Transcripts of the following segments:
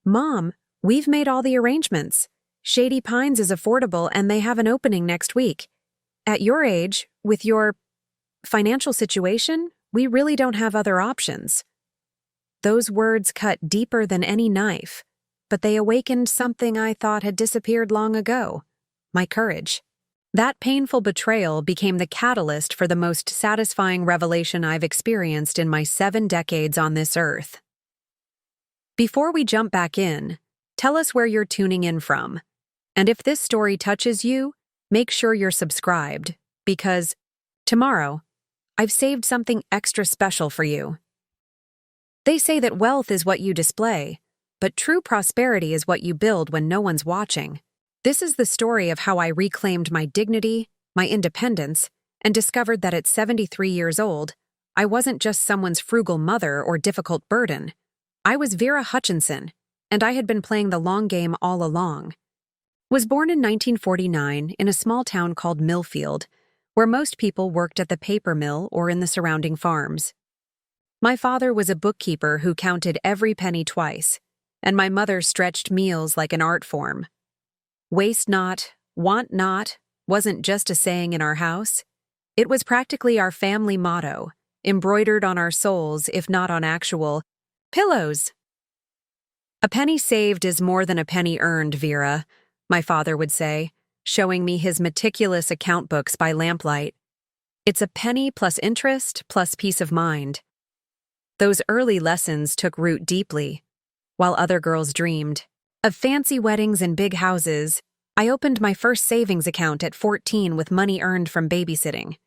"Mom, we've made all the arrangements. Shady Pines is affordable and they have an opening next week. At your age, with your financial situation, we really don't have other options." Those words cut deeper than any knife, but they awakened something I thought had disappeared long ago: my courage. That painful betrayal became the catalyst for the most satisfying revelation I've experienced in my 7 decades on this earth. Before we jump back in, tell us where you're tuning in from. And if this story touches you, make sure you're subscribed, because tomorrow, I've saved something extra special for you. They say that wealth is what you display, but true prosperity is what you build when no one's watching. This is the story of how I reclaimed my dignity, my independence, and discovered that at 73 years old, I wasn't just someone's frugal mother or difficult burden. I was Vera Hutchinson, and I had been playing the long game all along. Was born in 1949 in a small town called Millfield, where most people worked at the paper mill or in the surrounding farms. My father was a bookkeeper who counted every penny twice, and my mother stretched meals like an art form. "Waste not, want not" wasn't just a saying in our house. It was practically our family motto, embroidered on our souls, if not on actual pillows. "A penny saved is more than a penny earned, Vera," my father would say, showing me his meticulous account books by lamplight. "It's a penny plus interest plus peace of mind." Those early lessons took root deeply. While other girls dreamed of fancy weddings and big houses, I opened my first savings account at 14 with money earned from babysitting.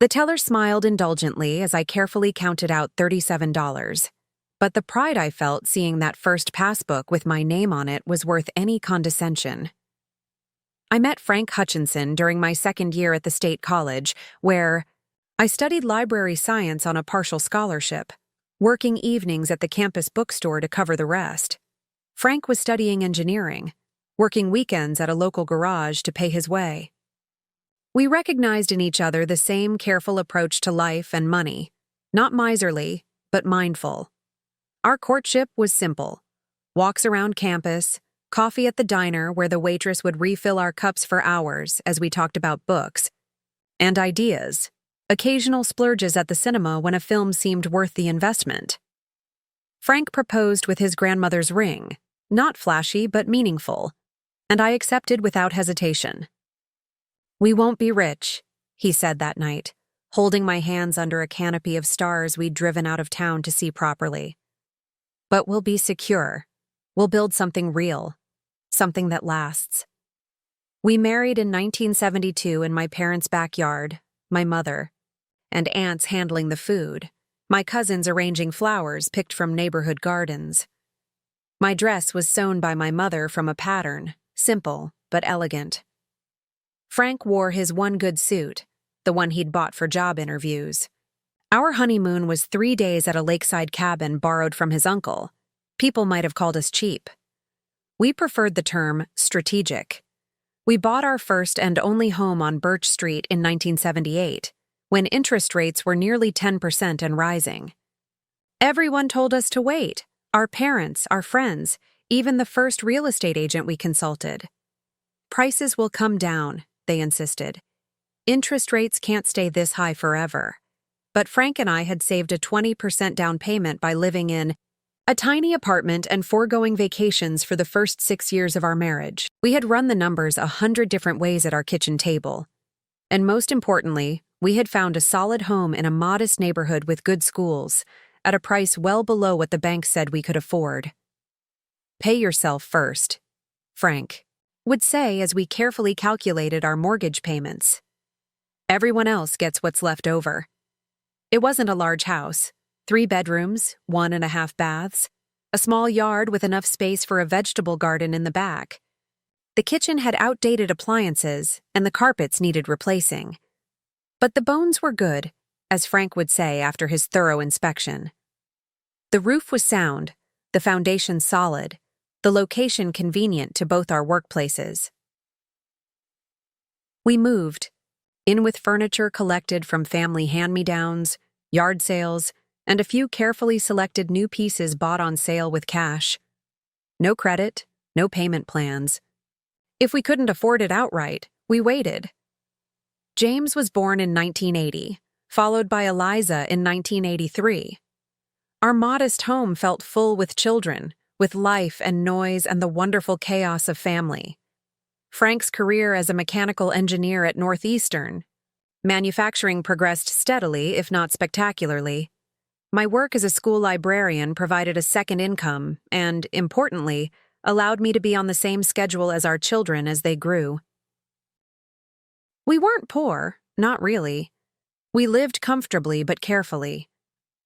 The teller smiled indulgently as I carefully counted out $37. But the pride I felt seeing that first passbook with my name on it was worth any condescension. I met Frank Hutchinson during my second year at the state college, where I studied library science on a partial scholarship, working evenings at the campus bookstore to cover the rest. Frank was studying engineering, working weekends at a local garage to pay his way. We recognized in each other the same careful approach to life and money, not miserly, but mindful. Our courtship was simple: walks around campus, coffee at the diner where the waitress would refill our cups for hours as we talked about books and ideas, occasional splurges at the cinema when a film seemed worth the investment. Frank proposed with his grandmother's ring, not flashy but meaningful, and I accepted without hesitation. "We won't be rich," he said that night, holding my hands under a canopy of stars we'd driven out of town to see properly. "But we'll be secure. We'll build something real, something that lasts." We married in 1972 in my parents' backyard, my mother and aunts handling the food, my cousins arranging flowers picked from neighborhood gardens. My dress was sewn by my mother from a pattern, simple but elegant. Frank wore his one good suit, the one he'd bought for job interviews. Our honeymoon was 3 days at a lakeside cabin borrowed from his uncle. People might have called us cheap. We preferred the term strategic. We bought our first and only home on Birch Street in 1978, when interest rates were nearly 10% and rising. Everyone told us to wait: our parents, our friends, even the first real estate agent we consulted. "Prices will come down," they insisted. "Interest rates can't stay this high forever." But Frank and I had saved a 20% down payment by living in a tiny apartment and foregoing vacations for the first 6 years of our marriage. We had run the numbers 100 different ways at our kitchen table. And most importantly, we had found a solid home in a modest neighborhood with good schools, at a price well below what the bank said we could afford. "Pay yourself first," Frank would say as we carefully calculated our mortgage payments. "Everyone else gets what's left over." It wasn't a large house: 3 bedrooms, 1.5 baths, a small yard with enough space for a vegetable garden in the back. The kitchen had outdated appliances, and the carpets needed replacing. But the bones were good, as Frank would say after his thorough inspection. The roof was sound, the foundation solid, the location convenient to both our workplaces. We moved, in with furniture collected from family hand-me-downs, yard sales, and a few carefully selected new pieces bought on sale with cash. No credit, no payment plans. If we couldn't afford it outright, we waited. James was born in 1980, followed by Eliza in 1983. Our modest home felt full with children, with life and noise and the wonderful chaos of family. Frank's career as a mechanical engineer at Northeastern. Manufacturing progressed steadily, if not spectacularly. My work as a school librarian provided a second income and, importantly, allowed me to be on the same schedule as our children as they grew. We weren't poor, not really. We lived comfortably but carefully.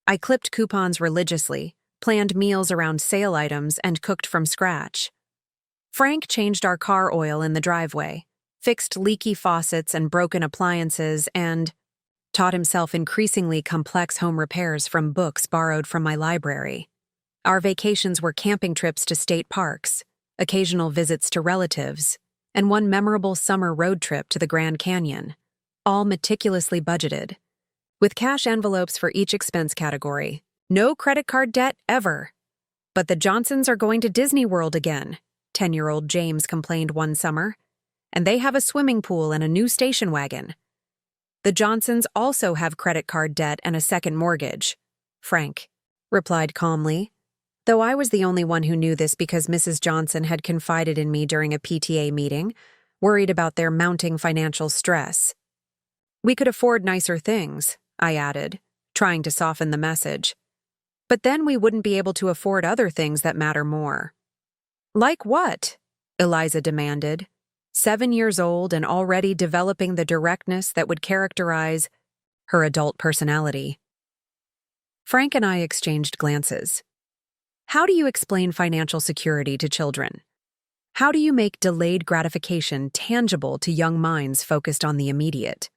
I clipped coupons religiously, planned meals around sale items, and cooked from scratch. Frank changed our car oil in the driveway, fixed leaky faucets and broken appliances, and taught himself increasingly complex home repairs from books borrowed from my library. Our vacations were camping trips to state parks, occasional visits to relatives, and one memorable summer road trip to the Grand Canyon, all meticulously budgeted, with cash envelopes for each expense category. No credit card debt ever. But the Johnsons are going to Disney World again, 10-year-old James complained one summer, and they have a swimming pool and a new station wagon. The Johnsons also have credit card debt and a second mortgage, Frank replied calmly, though I was the only one who knew this because Mrs. Johnson had confided in me during a PTA meeting, worried about their mounting financial stress. We could afford nicer things, I added, trying to soften the message. But then we wouldn't be able to afford other things that matter more. Like what? Eliza demanded, 7 years old and already developing the directness that would characterize her adult personality. Frank and I exchanged glances. How do you explain financial security to children? How do you make delayed gratification tangible to young minds focused on the immediate?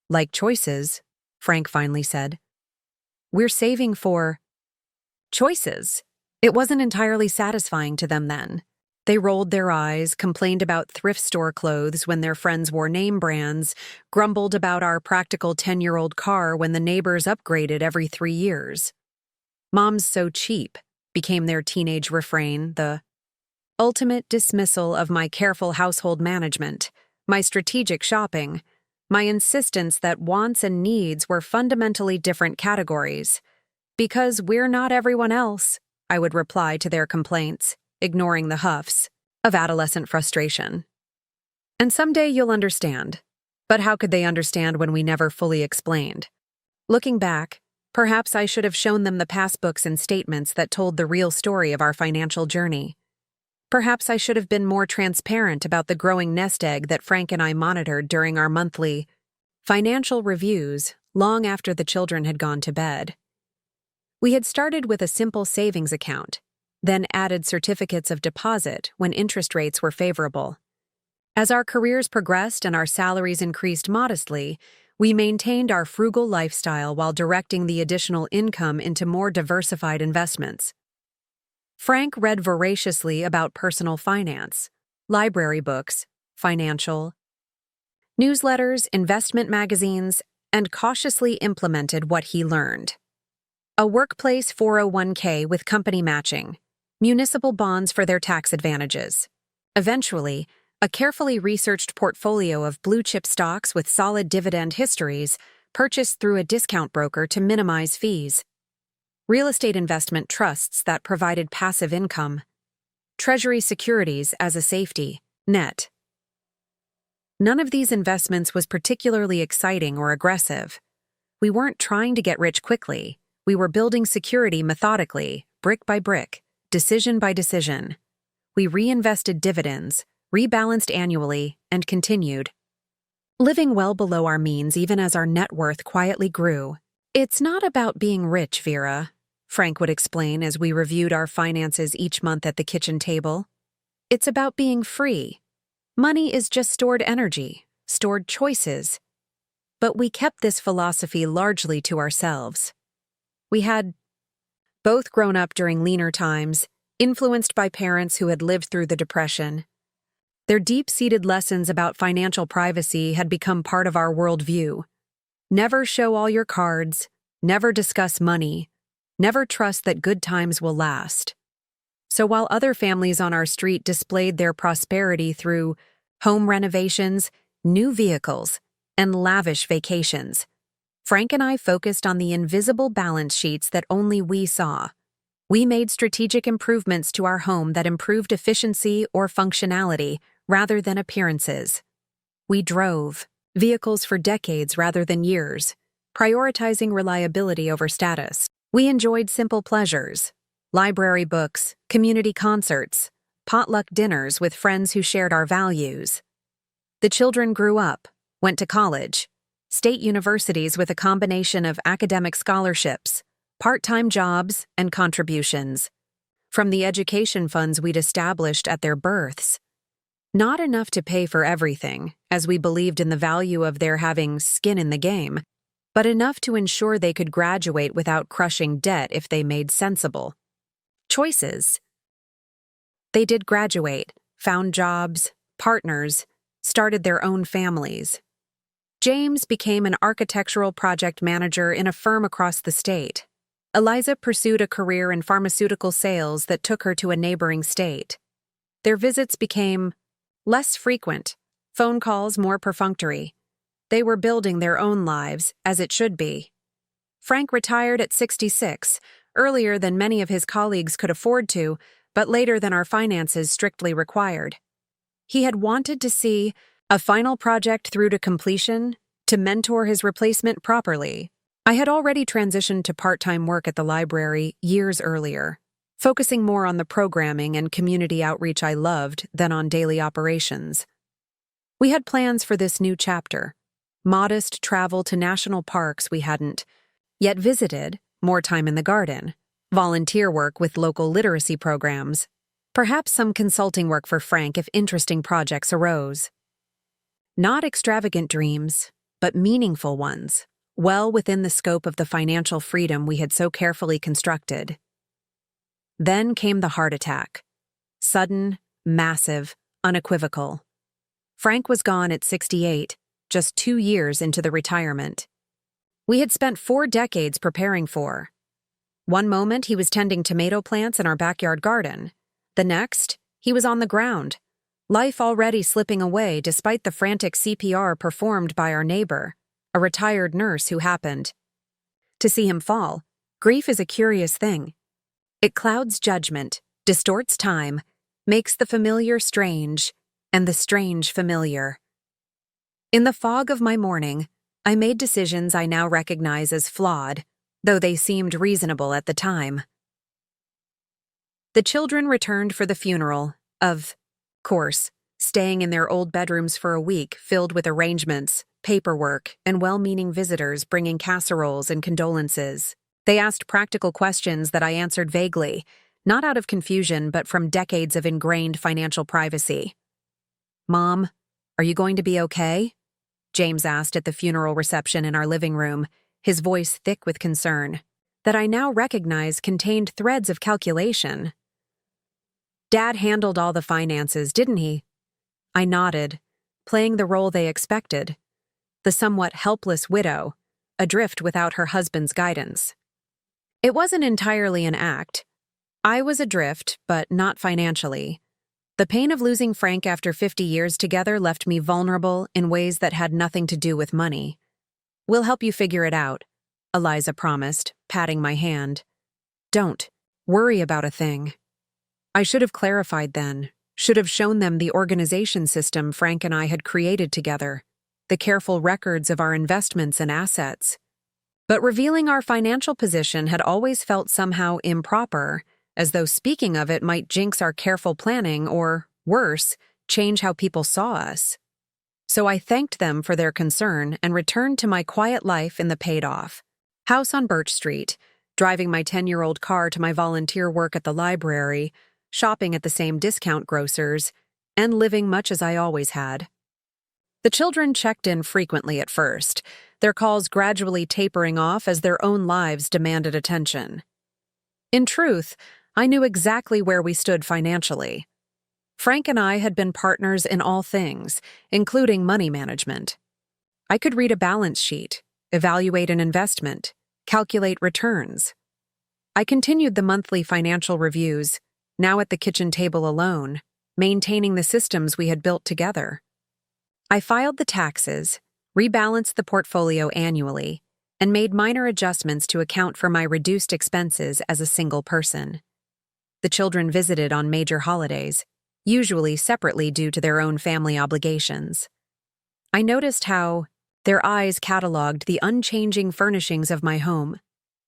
Like choices, Frank finally said. We're saving for choices. It wasn't entirely satisfying to them then. They rolled their eyes, complained about thrift store clothes when their friends wore name brands, grumbled about our practical 10-year-old car when the neighbors upgraded every 3 years. "Mom's so cheap," became their teenage refrain, the ultimate dismissal of my careful household management, my strategic shopping, my insistence that wants and needs were fundamentally different categories. "Because we're not everyone else," I would reply to their complaints, ignoring the huffs of adolescent frustration. And someday you'll understand. But how could they understand when we never fully explained? Looking back, perhaps I should have shown them the passbooks and statements that told the real story of our financial journey. Perhaps I should have been more transparent about the growing nest egg that Frank and I monitored during our monthly financial reviews long after the children had gone to bed. We had started with a simple savings account, then added certificates of deposit when interest rates were favorable. As our careers progressed and our salaries increased modestly, we maintained our frugal lifestyle while directing the additional income into more diversified investments. Frank read voraciously about personal finance, library books, financial newsletters, investment magazines, and cautiously implemented what he learned. A workplace 401k with company matching, municipal bonds for their tax advantages. Eventually, a carefully researched portfolio of blue-chip stocks with solid dividend histories purchased through a discount broker to minimize fees. Real estate investment trusts that provided passive income. Treasury securities as a safety net. None of these investments was particularly exciting or aggressive. We weren't trying to get rich quickly. We were building security methodically, brick by brick, decision by decision. We reinvested dividends, rebalanced annually, and continued. Living well below our means even as our net worth quietly grew. "It's not about being rich, Vera," Frank would explain as we reviewed our finances each month at the kitchen table. "It's about being free. Money is just stored energy, stored choices." But we kept this philosophy largely to ourselves. We had both grown up during leaner times, influenced by parents who had lived through the Depression. Their deep-seated lessons about financial privacy had become part of our worldview. Never show all your cards, never discuss money, never trust that good times will last. So while other families on our street displayed their prosperity through home renovations, new vehicles, and lavish vacations, Frank and I focused on the invisible balance sheets that only we saw. We made strategic improvements to our home that improved efficiency or functionality rather than appearances. We drove vehicles for decades rather than years, prioritizing reliability over status. We enjoyed simple pleasures, library books, community concerts, potluck dinners with friends who shared our values. The children grew up, went to college, state universities with a combination of academic scholarships, part-time jobs, and contributions from the education funds we'd established at their births. Not enough to pay for everything, as we believed in the value of their having skin in the game, but enough to ensure they could graduate without crushing debt if they made sensible choices. They did graduate, found jobs, partners, started their own families. James became an architectural project manager in a firm across the state. Eliza pursued a career in pharmaceutical sales that took her to a neighboring state. Their visits became less frequent, phone calls more perfunctory. They were building their own lives, as it should be. Frank retired at 66, earlier than many of his colleagues could afford to, but later than our finances strictly required. He had wanted to see a final project through to completion, to mentor his replacement properly. I had already transitioned to part-time work at the library years earlier, focusing more on the programming and community outreach I loved than on daily operations. We had plans for this new chapter: modest travel to national parks we hadn't yet visited, more time in the garden, volunteer work with local literacy programs, perhaps some consulting work for Frank if interesting projects arose. Not extravagant dreams, but meaningful ones, well within the scope of the financial freedom we had so carefully constructed. Then came the heart attack. Sudden, massive, unequivocal. Frank was gone at 68, just 2 years into the retirement we had spent 4 decades preparing for. One moment he was tending tomato plants in our backyard garden. The next, he was on the ground, life already slipping away despite the frantic CPR performed by our neighbor, a retired nurse who happened to see him fall. Grief is a curious thing. It clouds judgment, distorts time, makes the familiar strange, and the strange familiar. In the fog of my mourning, I made decisions I now recognize as flawed, though they seemed reasonable at the time. The children returned for the funeral, of course, staying in their old bedrooms for a week filled with arrangements, paperwork, and well-meaning visitors bringing casseroles and condolences. They asked practical questions that I answered vaguely, not out of confusion but from decades of ingrained financial privacy. "Mom, are you going to be okay?" James asked at the funeral reception in our living room, his voice thick with concern, that I now recognize contained threads of calculation. "Dad handled all the finances, didn't he?" I nodded, playing the role they expected, the somewhat helpless widow, adrift without her husband's guidance. It wasn't entirely an act. I was adrift, but not financially. The pain of losing Frank after 50 years together left me vulnerable in ways that had nothing to do with money. "We'll help you figure it out," Eliza promised, patting my hand. "Don't worry about a thing." I should have clarified then, should have shown them the organization system Frank and I had created together, the careful records of our investments and assets. But revealing our financial position had always felt somehow improper, as though speaking of it might jinx our careful planning or, worse, change how people saw us. So I thanked them for their concern and returned to my quiet life in the paid-off house on Birch Street, driving my 10-year-old car to my volunteer work at the library, shopping at the same discount grocers, and living much as I always had. The children checked in frequently at first, their calls gradually tapering off as their own lives demanded attention. In truth, I knew exactly where we stood financially. Frank and I had been partners in all things, including money management. I could read a balance sheet, evaluate an investment, calculate returns. I continued the monthly financial reviews, now at the kitchen table alone, maintaining the systems we had built together. I filed the taxes, rebalanced the portfolio annually, and made minor adjustments to account for my reduced expenses as a single person. The children visited on major holidays, usually separately due to their own family obligations. I noticed how their eyes cataloged the unchanging furnishings of my home,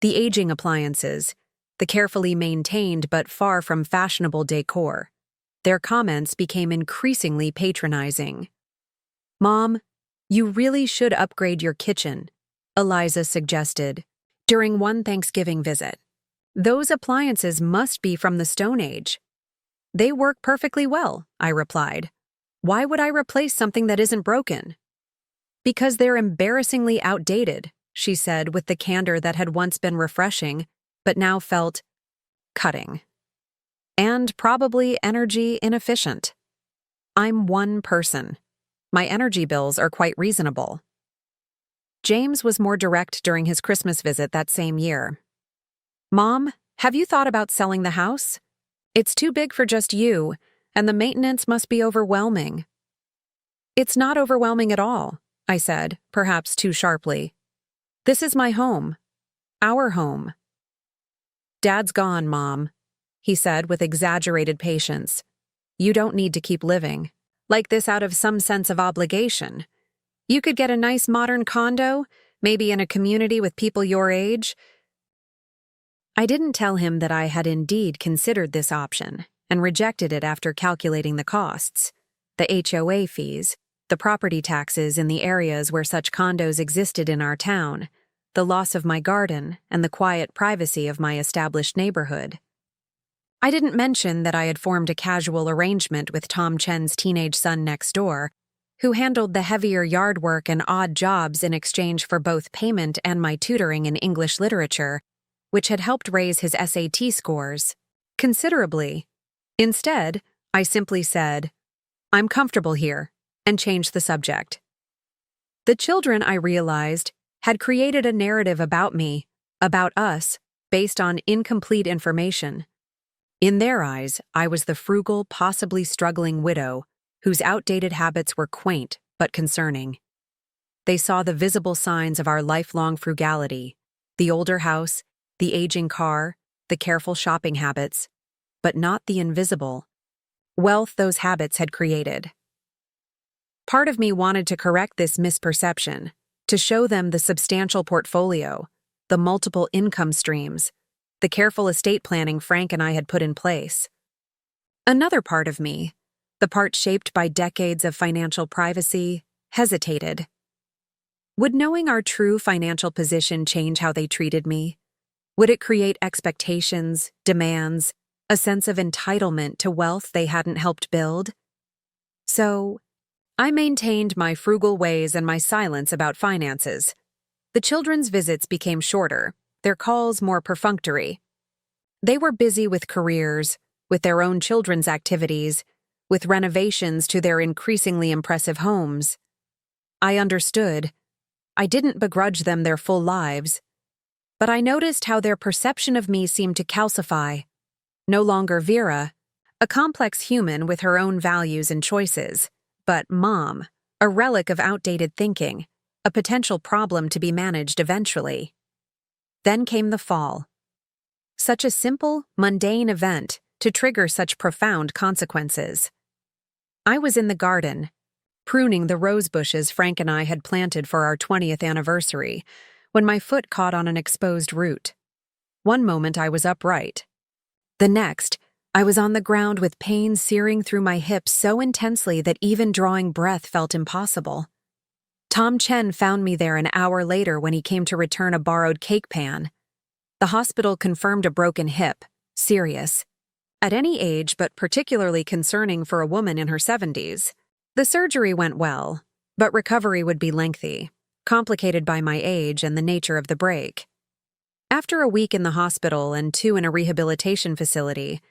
the aging appliances, the carefully maintained but far from fashionable decor. Their comments became increasingly patronizing. "Mom, you really should upgrade your kitchen," Eliza suggested during one Thanksgiving visit. "Those appliances must be from the Stone Age." "They work perfectly well," I replied. "Why would I replace something that isn't broken?" "Because they're embarrassingly outdated," she said with the candor that had once been refreshing, but now felt cutting. "And probably energy inefficient. I'm one person. My energy bills are quite reasonable." James was more direct during his Christmas visit that same year. "Mom, have you thought about selling the house? It's too big for just you, and the maintenance must be overwhelming." "It's not overwhelming at all," I said, perhaps too sharply. "This is my home. Our home." "Dad's gone, Mom," he said with exaggerated patience. "You don't need to keep living like this out of some sense of obligation. You could get a nice modern condo, maybe in a community with people your age." I didn't tell him that I had indeed considered this option and rejected it after calculating the costs, the HOA fees, the property taxes in the areas where such condos existed in our town, the loss of my garden, and the quiet privacy of my established neighborhood. I didn't mention that I had formed a casual arrangement with Tom Chen's teenage son next door, who handled the heavier yard work and odd jobs in exchange for both payment and my tutoring in English literature, which had helped raise his SAT scores considerably. Instead, I simply said, "I'm comfortable here," and changed the subject. The children, I realized, had created a narrative about me, about us, based on incomplete information. In their eyes, I was the frugal, possibly struggling widow whose outdated habits were quaint but concerning. They saw the visible signs of our lifelong frugality, the older house, the aging car, the careful shopping habits, but not the invisible wealth those habits had created. Part of me wanted to correct this misperception, to show them the substantial portfolio, the multiple income streams, the careful estate planning Frank and I had put in place. Another part of me, the part shaped by decades of financial privacy, hesitated. Would knowing our true financial position change how they treated me? Would it create expectations, demands, a sense of entitlement to wealth they hadn't helped build? So, I maintained my frugal ways and my silence about finances. The children's visits became shorter, their calls more perfunctory. They were busy with careers, with their own children's activities, with renovations to their increasingly impressive homes. I understood. I didn't begrudge them their full lives. But I noticed how their perception of me seemed to calcify. No longer Vera, a complex human with her own values and choices, but Mom, a relic of outdated thinking, a potential problem to be managed eventually. Then came the fall. Such a simple, mundane event to trigger such profound consequences. I was in the garden, pruning the rose bushes Frank and I had planted for our 20th anniversary, when my foot caught on an exposed root. One moment I was upright. The next, I was on the ground with pain searing through my hips so intensely that even drawing breath felt impossible. Tom Chen found me there an hour later when he came to return a borrowed cake pan. The hospital confirmed a broken hip, serious. At any age, but particularly concerning for a woman in her 70s. The surgery went well, but recovery would be lengthy, complicated by my age and the nature of the break. After a week in the hospital and 2 in a rehabilitation facility,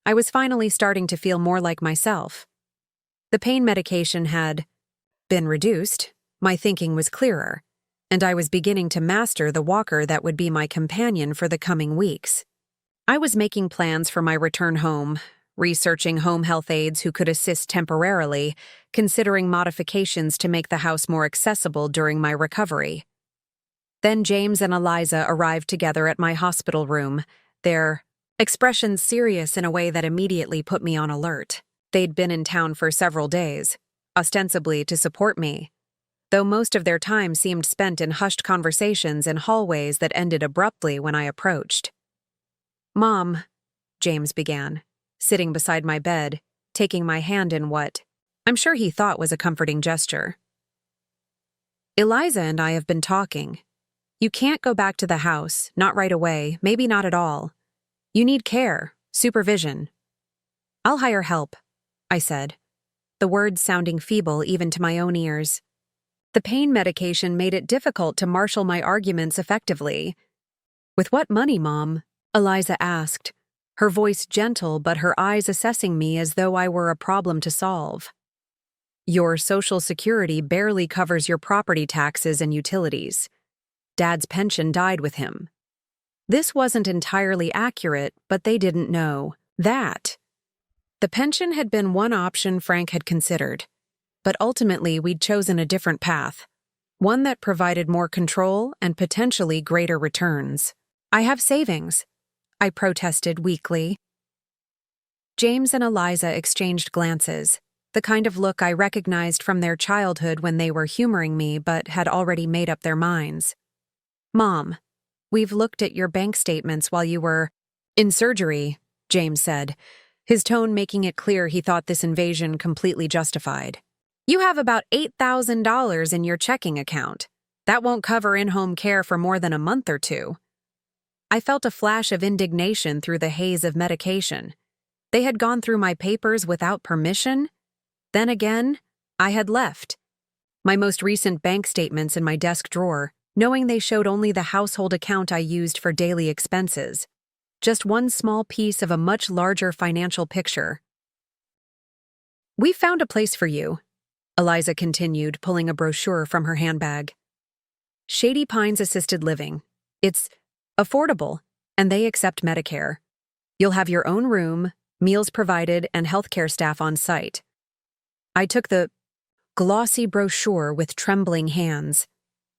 I was finally starting to feel more like myself. The pain medication had been reduced, my thinking was clearer, and I was beginning to master the walker that would be my companion for the coming weeks. I was making plans for my return home, researching home health aides who could assist temporarily, considering modifications to make the house more accessible during my recovery. Then James and Eliza arrived together at my hospital room, their expressions serious in a way that immediately put me on alert. They'd been in town for several days, ostensibly to support me, though most of their time seemed spent in hushed conversations in hallways that ended abruptly when I approached. "Mom," James began, sitting beside my bed, taking my hand in what I'm sure he thought was a comforting gesture. "Eliza and I have been talking. You can't go back to the house, not right away, maybe not at all. You need care, supervision." "I'll hire help," I said, the words sounding feeble even to my own ears. The pain medication made it difficult to marshal my arguments effectively. "With what money, Mom?" Eliza asked, her voice gentle but her eyes assessing me as though I were a problem to solve. "Your Social Security barely covers your property taxes and utilities. Dad's pension died with him." This wasn't entirely accurate, but they didn't know that. The pension had been one option Frank had considered, but ultimately we'd chosen a different path, one that provided more control and potentially greater returns. "I have savings," I protested weakly. James and Eliza exchanged glances, the kind of look I recognized from their childhood when they were humoring me but had already made up their minds. "Mom, we've looked at your bank statements while you were in surgery," James said, his tone making it clear he thought this invasion completely justified. "You have about $8,000 in your checking account. That won't cover in-home care for more than a month or two." I felt a flash of indignation through the haze of medication. They had gone through my papers without permission? Then again, I had left my most recent bank statements in my desk drawer, knowing they showed only the household account I used for daily expenses. Just one small piece of a much larger financial picture. "We found a place for you," Eliza continued, pulling a brochure from her handbag. "Shady Pines Assisted Living. It's affordable, and they accept Medicare. You'll have your own room, meals provided, and healthcare staff on site." I took the glossy brochure with trembling hands.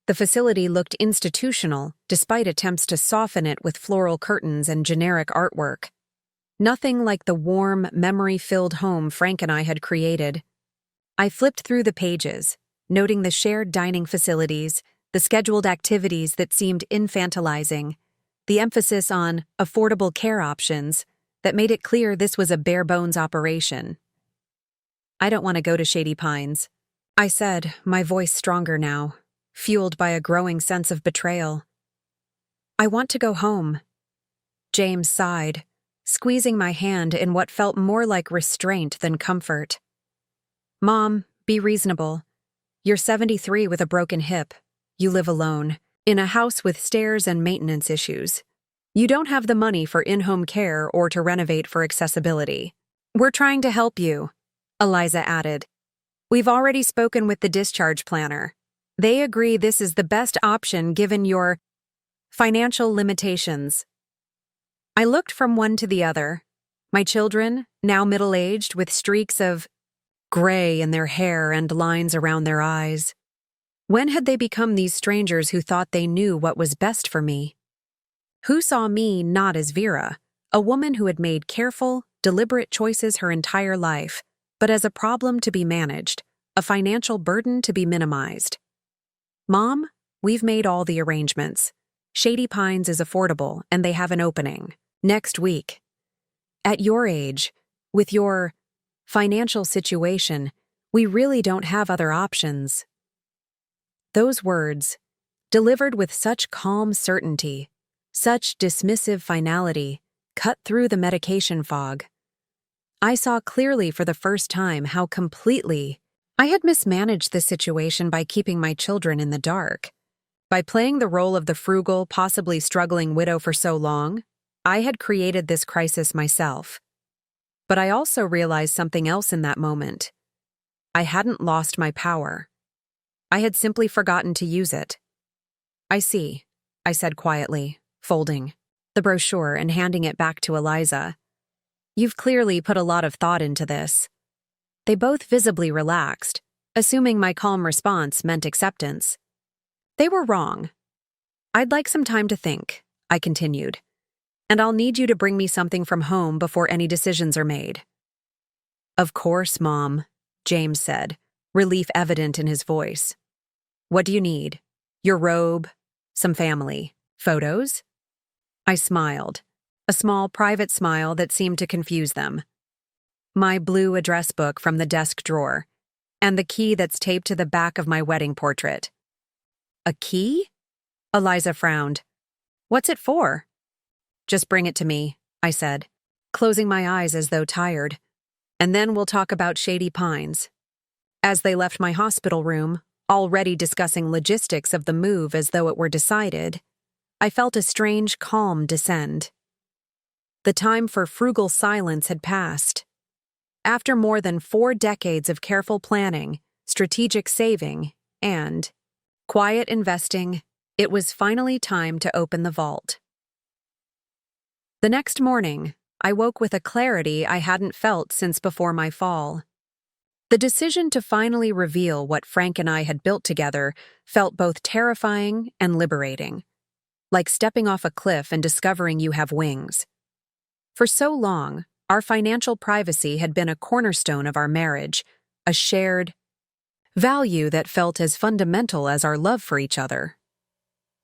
The facility looked institutional, despite attempts to soften it with floral curtains and generic artwork. Nothing like the warm, memory-filled home Frank and I had created. I flipped through the pages, noting the shared dining facilities, the scheduled activities that seemed infantilizing, the emphasis on affordable care options that made it clear this was a bare-bones operation. "I don't want to go to Shady Pines," I said, my voice stronger now, fueled by a growing sense of betrayal. "I want to go home." James sighed, squeezing my hand in what felt more like restraint than comfort. "Mom, be reasonable. You're 73 with a broken hip. You live alone, in a house with stairs and maintenance issues. You don't have the money for in-home care or to renovate for accessibility. We're trying to help you," Eliza added. "We've already spoken with the discharge planner. They agree this is the best option given your financial limitations." I looked from one to the other. My children, now middle-aged with streaks of gray in their hair and lines around their eyes. When had they become these strangers who thought they knew what was best for me? Who saw me not as Vera, a woman who had made careful, deliberate choices her entire life, but as a problem to be managed, a financial burden to be minimized? "Mom, we've made all the arrangements. Shady Pines is affordable, and they have an opening next week. At your age, with your financial situation, we really don't have other options." Those words, delivered with such calm certainty, such dismissive finality, cut through the medication fog. I saw clearly for the first time how completely I had mismanaged the situation by keeping my children in the dark. By playing the role of the frugal, possibly struggling widow for so long, I had created this crisis myself. But I also realized something else in that moment. I hadn't lost my power. I had simply forgotten to use it. "I see," I said quietly, folding. the brochure and handing it back to Eliza. "You've clearly put a lot of thought into this." They both visibly relaxed, assuming my calm response meant acceptance. They were wrong. "I'd like some time to think," I continued, "and I'll need you to bring me something from home before any decisions are made." "Of course, Mom," James said, relief evident in his voice. "What do you need? Your robe? Some family photos?" I smiled, a small private smile that seemed to confuse them. "My blue address book from the desk drawer, and the key that's taped to the back of my wedding portrait." "A key?" Eliza frowned. "What's it for?" "Just bring it to me," I said, closing my eyes as though tired. "And then we'll talk about Shady Pines." As they left my hospital room, already discussing logistics of the move as though it were decided, I felt a strange calm descend. The time for frugal silence had passed. After more than 4 decades of careful planning, strategic saving, and quiet investing, it was finally time to open the vault. The next morning, I woke with a clarity I hadn't felt since before my fall. The decision to finally reveal what Frank and I had built together felt both terrifying and liberating, like stepping off a cliff and discovering you have wings. For so long, our financial privacy had been a cornerstone of our marriage, a shared value that felt as fundamental as our love for each other.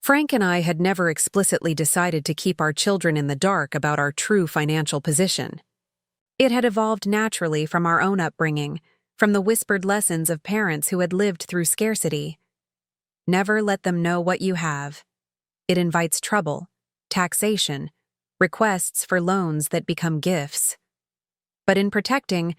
Frank and I had never explicitly decided to keep our children in the dark about our true financial position. It had evolved naturally from our own upbringing, from the whispered lessons of parents who had lived through scarcity. Never let them know what you have. It invites trouble, taxation, requests for loans that become gifts. But in protecting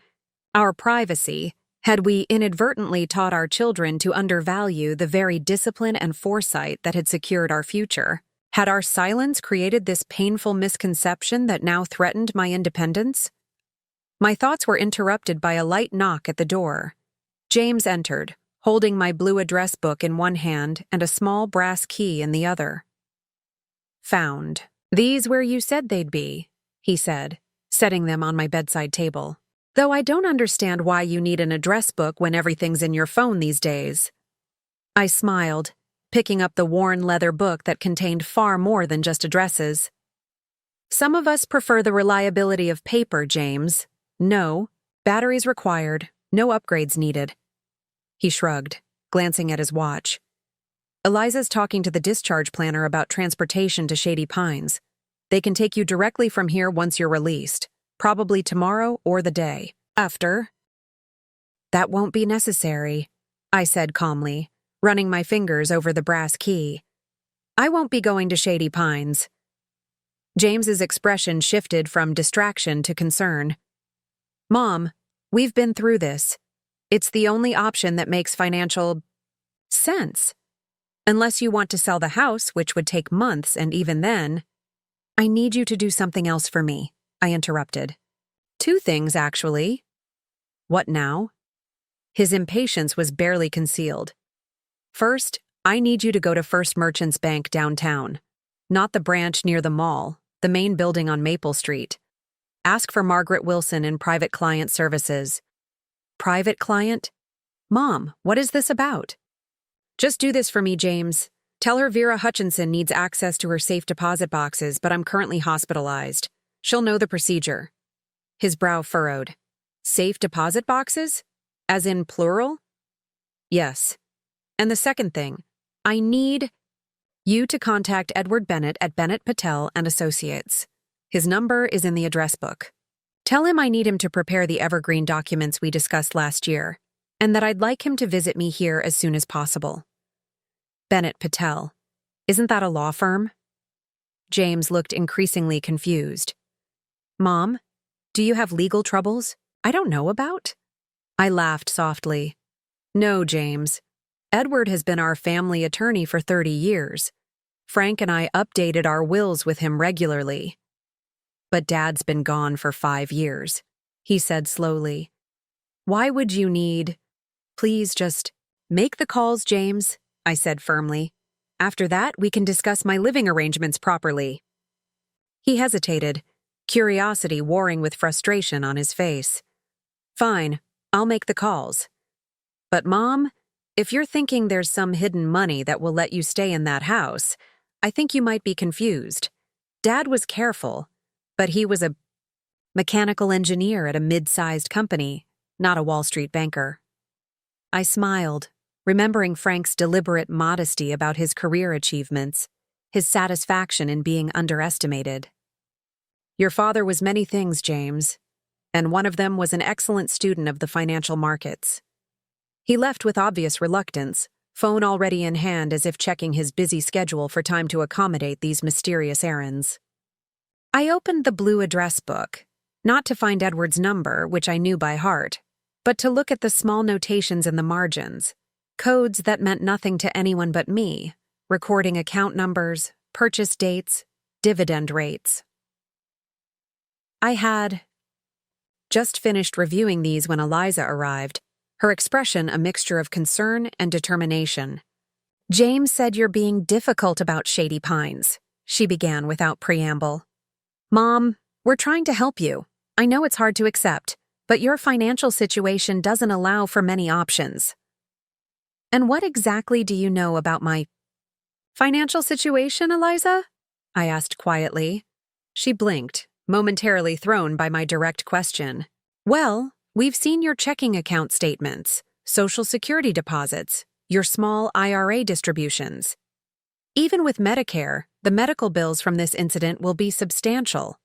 our privacy, had we inadvertently taught our children to undervalue the very discipline and foresight that had secured our future? Had our silence created this painful misconception that now threatened my independence? My thoughts were interrupted by a light knock at the door. James entered, holding my blue address book in one hand and a small brass key in the other. "Found. These where you said they'd be," he said, setting them on my bedside table. "Though I don't understand why you need an address book when everything's in your phone these days." I smiled, picking up the worn leather book that contained far more than just addresses. "Some of us prefer the reliability of paper, James. No, batteries required, no upgrades needed." He shrugged, glancing at his watch. "Eliza's talking to the discharge planner about transportation to Shady Pines. They can take you directly from here once you're released, probably tomorrow or the day after." "That won't be necessary," I said calmly, running my fingers over the brass key. "I won't be going to Shady Pines." James's expression shifted from distraction to concern. "Mom, we've been through this. It's the only option that makes financial sense. Unless you want to sell the house, which would take months, and even then—" "I need you to do something else for me," I interrupted. "2 things, actually." "What now?" His impatience was barely concealed. "First, I need you to go to First Merchants Bank downtown. Not the branch near the mall, the main building on Maple Street. Ask for Margaret Wilson in Private Client Services." "Private client? Mom, what is this about?" "Just do this for me, James. Tell her Vera Hutchinson needs access to her safe deposit boxes, but I'm currently hospitalized. She'll know the procedure." His brow furrowed. "Safe deposit boxes? As in plural?" "Yes. And the second thing, I need you to contact Edward Bennett at Bennett Patel and Associates. His number is in the address book. Tell him I need him to prepare the evergreen documents we discussed last year, and that I'd like him to visit me here as soon as possible." "Bennett Patel. Isn't that a law firm?" James looked increasingly confused. "Mom, do you have legal troubles I don't know about?" I laughed softly. "No, James. Edward has been our family attorney for 30 years. Frank and I updated our wills with him regularly. But Dad's been gone for 5 years," he said slowly. "Why would you need—" "Please just make the calls, James," I said firmly. "After that, we can discuss my living arrangements properly." He hesitated, curiosity warring with frustration on his face. Fine, I'll make the calls. But Mom, if you're thinking there's some hidden money that will let you stay in that house, I think you might be confused. Dad was careful, but he was a mechanical engineer at a mid-sized company, not a Wall Street banker. I smiled, remembering Frank's deliberate modesty about his career achievements, his satisfaction in being underestimated. Your father was many things, James, and one of them was an excellent student of the financial markets. He left with obvious reluctance, phone already in hand as if checking his busy schedule for time to accommodate these mysterious errands. I opened the blue address book, not to find Edward's number, which I knew by heart, but to look at the small notations in the margins, codes that meant nothing to anyone but me, recording account numbers, purchase dates, dividend rates. I had just finished reviewing these when Eliza arrived, her expression a mixture of concern and determination. James said you're being difficult about Shady Pines, she began without preamble. Mom, we're trying to help you. I know it's hard to accept, but your financial situation doesn't allow for many options. And what exactly do you know about my financial situation, Eliza? I asked quietly. She blinked, momentarily thrown by my direct question. Well, we've seen your checking account statements, Social Security deposits, your small IRA distributions. Even with Medicare, the medical bills from this incident will be substantial.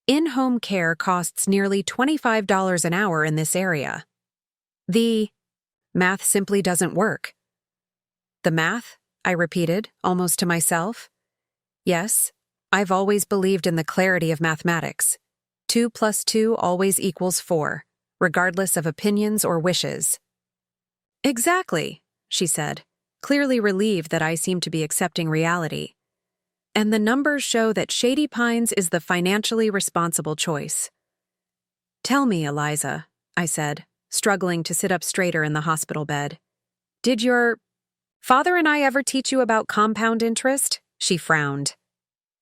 In-home care costs nearly $25 an hour in this area. The math simply doesn't work. The math? I repeated, almost to myself. Yes, I've always believed in the clarity of mathematics. 2 + 2 always equals 4, regardless of opinions or wishes. Exactly, she said, clearly relieved that I seemed to be accepting reality. And the numbers show that Shady Pines is the financially responsible choice. Tell me, Eliza, I said, struggling to sit up straighter in the hospital bed. Did your father and I ever teach you about compound interest? She frowned.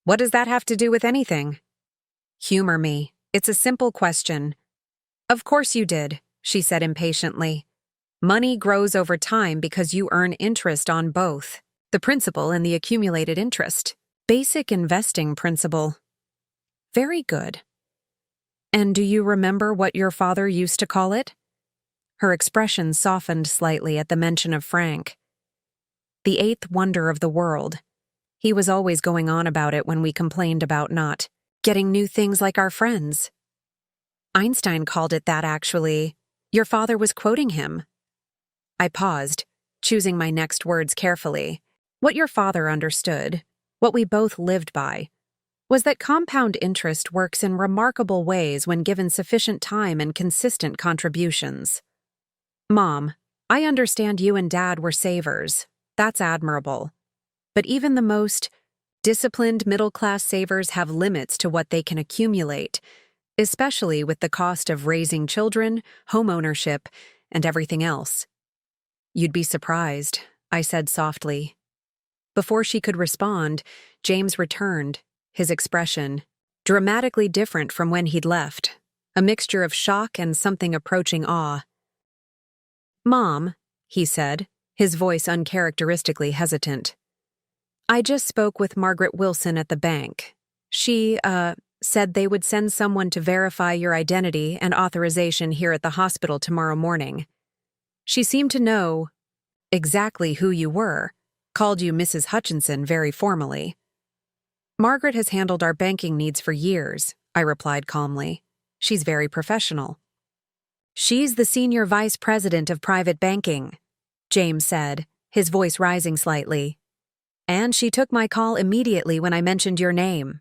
What does that have to do with anything? Humor me. It's a simple question. Of course you did, she said impatiently. Money grows over time because you earn interest on both, the principal and the accumulated interest. Basic investing principle. Very good. And do you remember what your father used to call it? Her expression softened slightly at the mention of Frank. The eighth wonder of the world. He was always going on about it when we complained about not getting new things like our friends. Einstein called it that, actually. Your father was quoting him. I paused, choosing my next words carefully. What your father understood, what we both lived by, was that compound interest works in remarkable ways when given sufficient time and consistent contributions. Mom, I understand you and Dad were savers. That's admirable. But even the most disciplined middle-class savers have limits to what they can accumulate, especially with the cost of raising children, home ownership, and everything else. You'd be surprised, I said softly. Before she could respond, James returned, his expression dramatically different from when he'd left, a mixture of shock and something approaching awe. Mom, he said, his voice uncharacteristically hesitant. I just spoke with Margaret Wilson at the bank. She, said they would send someone to verify your identity and authorization here at the hospital tomorrow morning. She seemed to know exactly who you were, called you Mrs. Hutchinson very formally. Margaret has handled our banking needs for years, I replied calmly. She's very professional. She's the senior vice president of private banking, James said, his voice rising slightly. And she took my call immediately when I mentioned your name.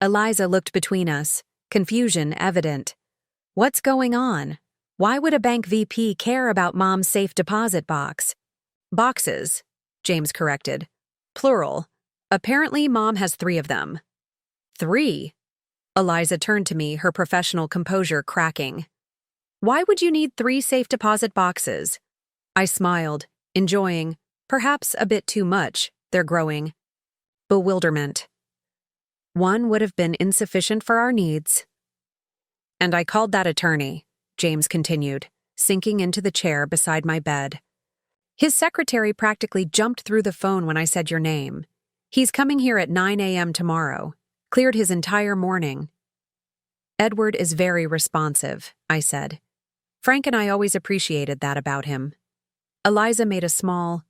Eliza looked between us, confusion evident. What's going on? Why would a bank VP care about Mom's safe deposit box? Boxes, James corrected. Plural. Apparently, Mom has 3 of them. 3? Eliza turned to me, her professional composure cracking. Why would you need 3 safe deposit boxes? I smiled, enjoying, perhaps a bit too much, their growing bewilderment. One would have been insufficient for our needs. And I called that attorney, James continued, sinking into the chair beside my bed. His secretary practically jumped through the phone when I said your name. He's coming here at 9 a.m. tomorrow. Cleared his entire morning. Edward is very responsive, I said. Frank and I always appreciated that about him. Eliza made a small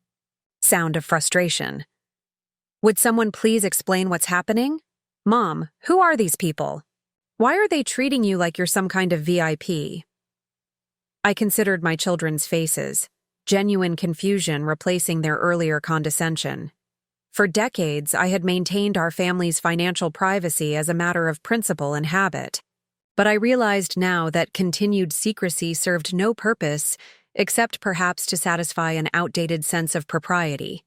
sound of frustration. Would someone please explain what's happening? Mom, who are these people? Why are they treating you like you're some kind of VIP? I considered my children's faces, genuine confusion replacing their earlier condescension. For decades, I had maintained our family's financial privacy as a matter of principle and habit. But I realized now that continued secrecy served no purpose except perhaps to satisfy an outdated sense of propriety.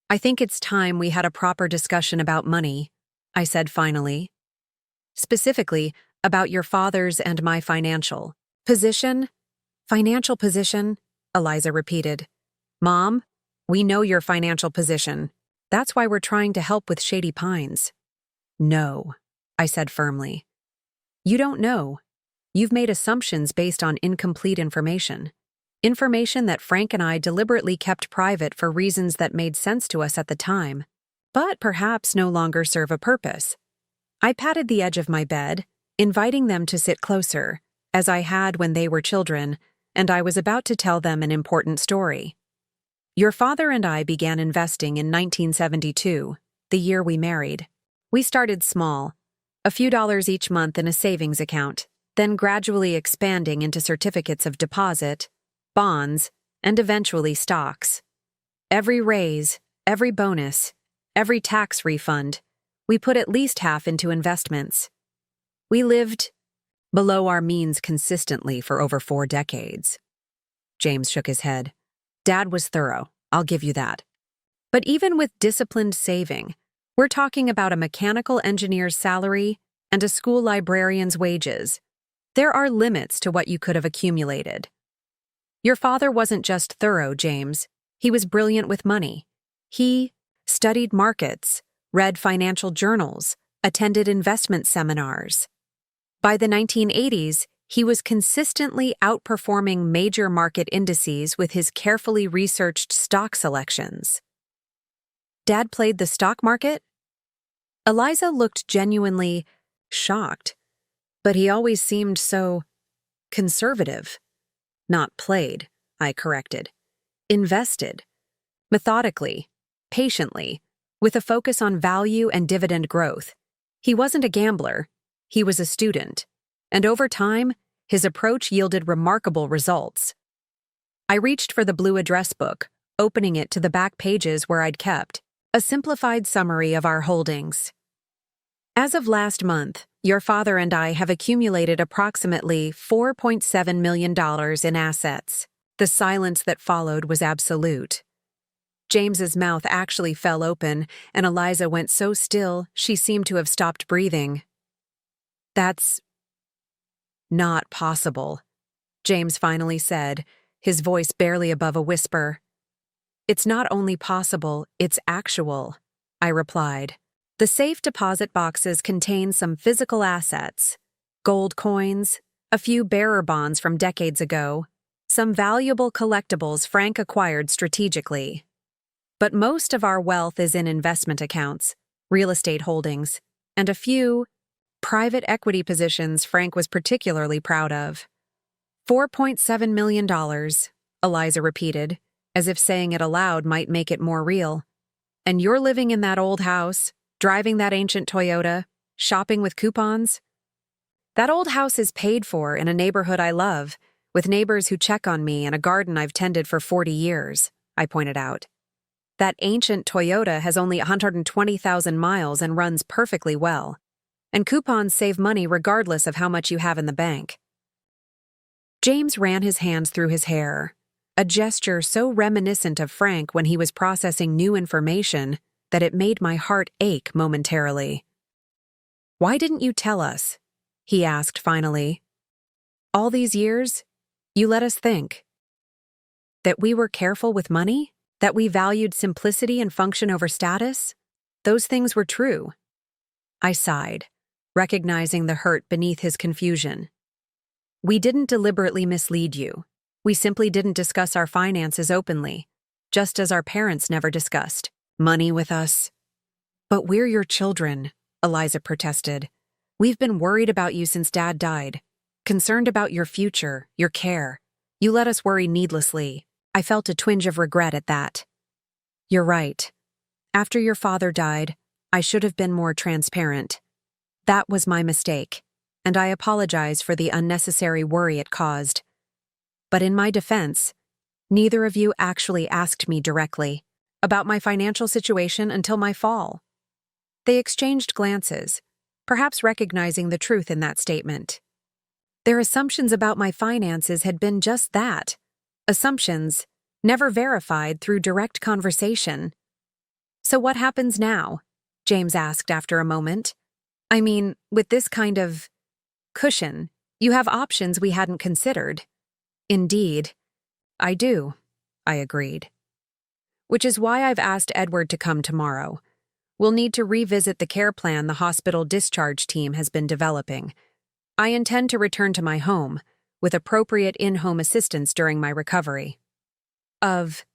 I think it's time we had a proper discussion about money, I said finally. Specifically, about your father's and my financial position? Financial position? Eliza repeated. Mom, we know your financial position. That's why we're trying to help with Shady Pines. No, I said firmly. You don't know. You've made assumptions based on incomplete information. Information that Frank and I deliberately kept private for reasons that made sense to us at the time, but perhaps no longer serve a purpose. I patted the edge of my bed, inviting them to sit closer, as I had when they were children, and I was about to tell them an important story. Your father and I began investing in 1972, the year we married. We started small, a few dollars each month in a savings account, then gradually expanding into certificates of deposit, bonds, and eventually stocks. Every raise, every bonus, every tax refund, we put at least half into investments. We lived below our means consistently for over 4 decades. James shook his head. Dad was thorough, I'll give you that. But even with disciplined saving, we're talking about a mechanical engineer's salary and a school librarian's wages. There are limits to what you could have accumulated. Your father wasn't just thorough, James. He was brilliant with money. He studied markets, read financial journals, attended investment seminars. By the 1980s, he was consistently outperforming major market indices with his carefully researched stock selections. Dad played the stock market? Eliza looked genuinely shocked, but he always seemed so conservative. Not played, I corrected. Invested. Methodically, patiently, with a focus on value and dividend growth. He wasn't a gambler, he was a student, and over time, his approach yielded remarkable results. I reached for the blue address book, opening it to the back pages where I'd kept a simplified summary of our holdings. As of last month, your father and I have accumulated approximately $4.7 million in assets. The silence that followed was absolute. James's mouth actually fell open, and Eliza went so still she seemed to have stopped breathing. That's not possible, James finally said, his voice barely above a whisper. It's not only possible, it's actual, I replied. The safe deposit boxes contain some physical assets, gold coins, a few bearer bonds from decades ago, some valuable collectibles Frank acquired strategically. But most of our wealth is in investment accounts, real estate holdings, and a few private equity positions Frank was particularly proud of. $4.7 million, Eliza repeated, as if saying it aloud might make it more real. And you're living in that old house, driving that ancient Toyota, shopping with coupons? That old house is paid for in a neighborhood I love, with neighbors who check on me and a garden I've tended for 40 years, I pointed out. That ancient Toyota has only 120,000 miles and runs perfectly well. And coupons save money regardless of how much you have in the bank. James ran his hands through his hair, a gesture so reminiscent of Frank when he was processing new information that it made my heart ache momentarily. Why didn't you tell us? He asked finally. All these years, you let us think. That we were careful with money? That we valued simplicity and function over status? Those things were true. I sighed, recognizing the hurt beneath his confusion. We didn't deliberately mislead you. We simply didn't discuss our finances openly, just as our parents never discussed money with us. But we're your children, Eliza protested. We've been worried about you since Dad died, concerned about your future, your care. You let us worry needlessly. I felt a twinge of regret at that. You're right. After your father died, I should have been more transparent. That was my mistake, and I apologize for the unnecessary worry it caused. But in my defense, neither of you actually asked me directly about my financial situation until my fall. They exchanged glances, perhaps recognizing the truth in that statement. Their assumptions about my finances had been just that, assumptions, never verified through direct conversation. So what happens now? James asked after a moment. I mean, with this kind of cushion, you have options we hadn't considered. Indeed, I do, I agreed. Which is why I've asked Edward to come tomorrow. We'll need to revisit the care plan the hospital discharge team has been developing. I intend to return to my home, with appropriate in-home assistance during my recovery. Of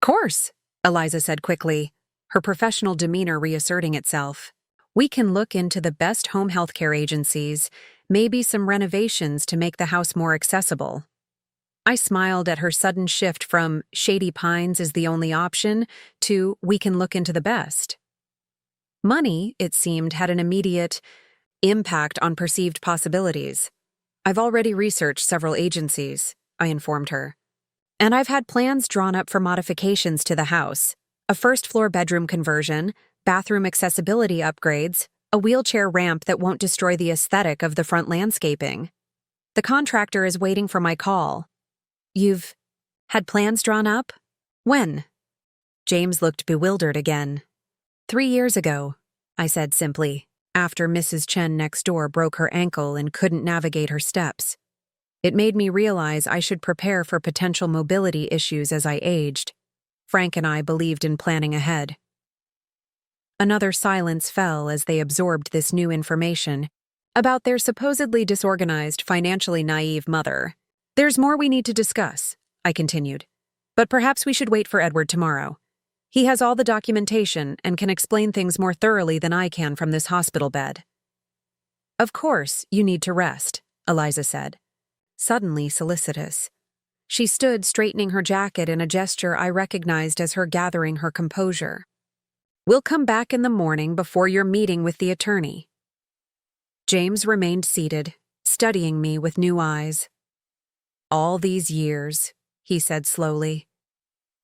course, Eliza said quickly, her professional demeanor reasserting itself. We can look into the best home healthcare agencies, maybe some renovations to make the house more accessible. I smiled at her sudden shift from Shady Pines is the only option to we can look into the best. Money, it seemed, had an immediate impact on perceived possibilities. I've already researched several agencies, I informed her. And I've had plans drawn up for modifications to the house, a first-floor bedroom conversion, bathroom accessibility upgrades, a wheelchair ramp that won't destroy the aesthetic of the front landscaping. The contractor is waiting for my call. You've had plans drawn up? When? James looked bewildered again. 3 years ago, I said simply, after Mrs. Chen next door broke her ankle and couldn't navigate her steps. It made me realize I should prepare for potential mobility issues as I aged. Frank and I believed in planning ahead. Another silence fell as they absorbed this new information about their supposedly disorganized, financially naive mother. There's more we need to discuss, I continued. But perhaps we should wait for Edward tomorrow. He has all the documentation and can explain things more thoroughly than I can from this hospital bed. Of course, you need to rest, Eliza said, suddenly solicitous. She stood straightening her jacket in a gesture I recognized as her gathering her composure. We'll come back in the morning before your meeting with the attorney. James remained seated, studying me with new eyes. All these years, he said slowly.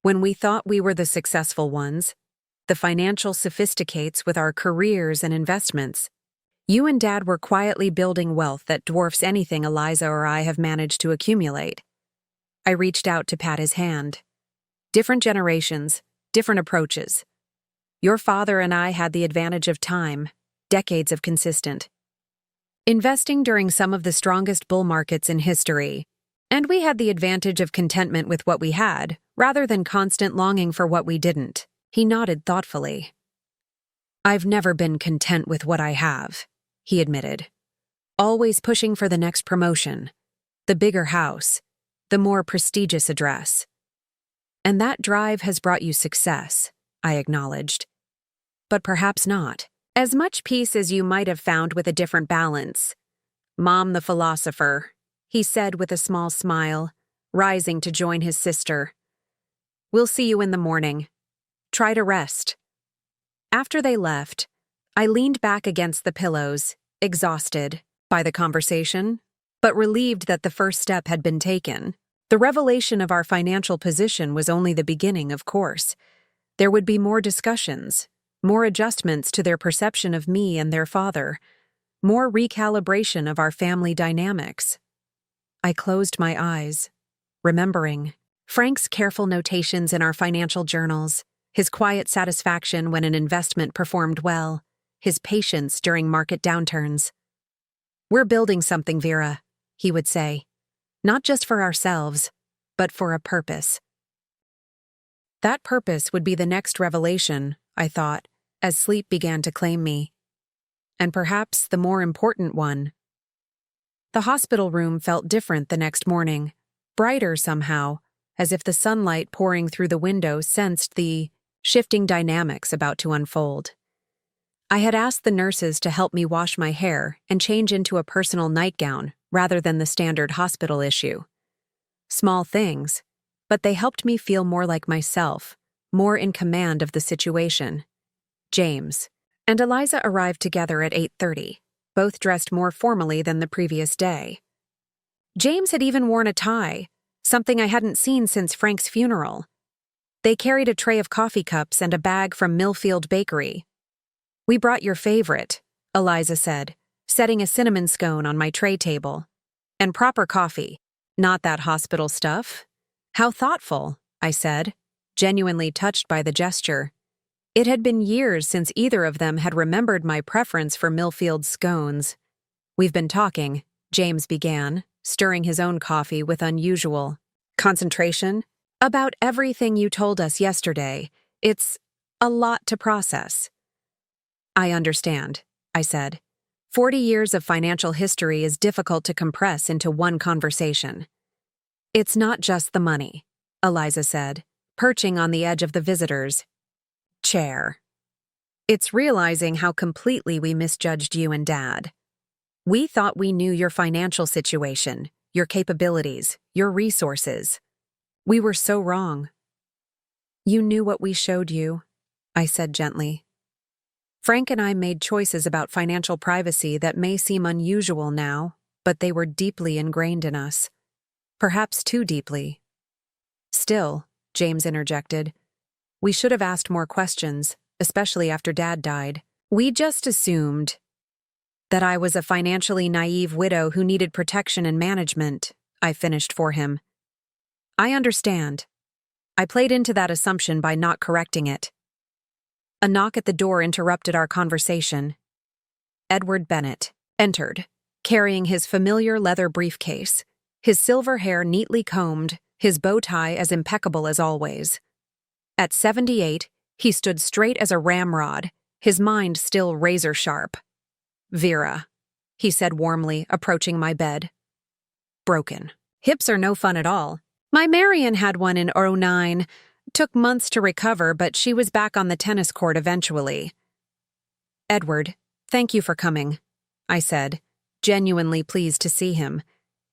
When we thought we were the successful ones, the financial sophisticates with our careers and investments, you and Dad were quietly building wealth that dwarfs anything Eliza or I have managed to accumulate. I reached out to pat his hand. Different generations, different approaches. Your father and I had the advantage of time, decades of consistent investing during some of the strongest bull markets in history. And we had the advantage of contentment with what we had, rather than constant longing for what we didn't. He nodded thoughtfully. I've never been content with what I have, he admitted. Always pushing for the next promotion, the bigger house, the more prestigious address. And that drive has brought you success, I acknowledged. But perhaps not. As much peace as you might have found with a different balance. Mom the philosopher, he said with a small smile, rising to join his sister. We'll see you in the morning. Try to rest. After they left, I leaned back against the pillows, exhausted by the conversation, but relieved that the first step had been taken. The revelation of our financial position was only the beginning, of course. There would be more discussions, more adjustments to their perception of me and their father, more recalibration of our family dynamics. I closed my eyes, remembering Frank's careful notations in our financial journals, his quiet satisfaction when an investment performed well, his patience during market downturns. We're building something, Vera, he would say, not just for ourselves, but for a purpose. That purpose would be the next revelation, I thought, as sleep began to claim me. and perhaps the more important one. The hospital room felt different the next morning, brighter somehow, as if the sunlight pouring through the window sensed the shifting dynamics about to unfold. I had asked the nurses to help me wash my hair and change into a personal nightgown rather than the standard hospital issue. Small things, but they helped me feel more like myself, more in command of the situation. James and Eliza arrived together at 8:30, both dressed more formally than the previous day. James had even worn a tie, something I hadn't seen since Frank's funeral. They carried a tray of coffee cups and a bag from Millfield Bakery. "We brought your favorite," Eliza said, setting a cinnamon scone on my tray table. "And proper coffee, not that hospital stuff." "How thoughtful," I said, genuinely touched by the gesture. It had been years since either of them had remembered my preference for Millfield scones. "We've been talking," James began, stirring his own coffee with unusual concentration, "about everything you told us yesterday. It's a lot to process." "I understand," I said. 40 years of financial history is difficult to compress into one conversation. "It's not just the money," Eliza said, perching on the edge of the visitor's chair. "It's realizing how completely we misjudged you and Dad. We thought we knew your financial situation, your capabilities, your resources. We were so wrong." "You knew what we showed you," I said gently. "Frank and I made choices about financial privacy that may seem unusual now, but they were deeply ingrained in us. Perhaps too deeply." "Still," James interjected, "we should have asked more questions, especially after Dad died. We just assumed that I was a financially naive widow who needed protection and management," I finished for him. "I understand. I played into that assumption by not correcting it." A knock at the door interrupted our conversation. Edward Bennett entered, carrying his familiar leather briefcase, his silver hair neatly combed, his bow tie as impeccable as always. At 78, he stood straight as a ramrod, his mind still razor-sharp. "Vera," he said warmly, approaching my bed. "Broken. Hips are no fun at all. My Marion had one in '09. Took months to recover, but she was back on the tennis court eventually." "Edward, thank you for coming," I said, genuinely pleased to see him.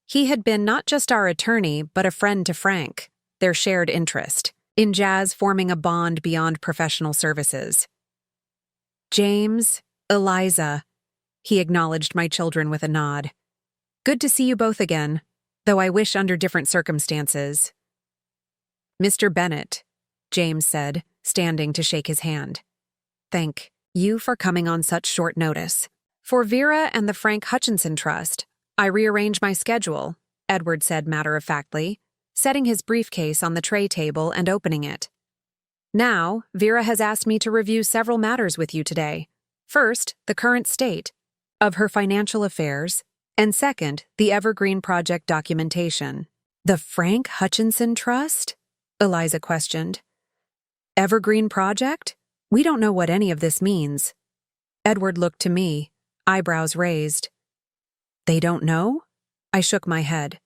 He had been not just our attorney, but a friend to Frank, their shared interest in jazz forming a bond beyond professional services. "James, Eliza," he acknowledged my children with a nod. "Good to see you both again, though I wish under different circumstances." "Mr. Bennett," James said, standing to shake his hand. "Thank you for coming on such short notice. For Vera and the Frank Hutchinson Trust, I rearranged my schedule," Edward said matter-of-factly, setting his briefcase on the tray table and opening it. "Now, Vera has asked me to review several matters with you today. First, the current state of her financial affairs, and second, the Evergreen Project documentation." "The Frank Hutchinson Trust?" Eliza questioned. "Evergreen Project? We don't know what any of this means." Edward looked to me, eyebrows raised. "They don't know?" I shook my head.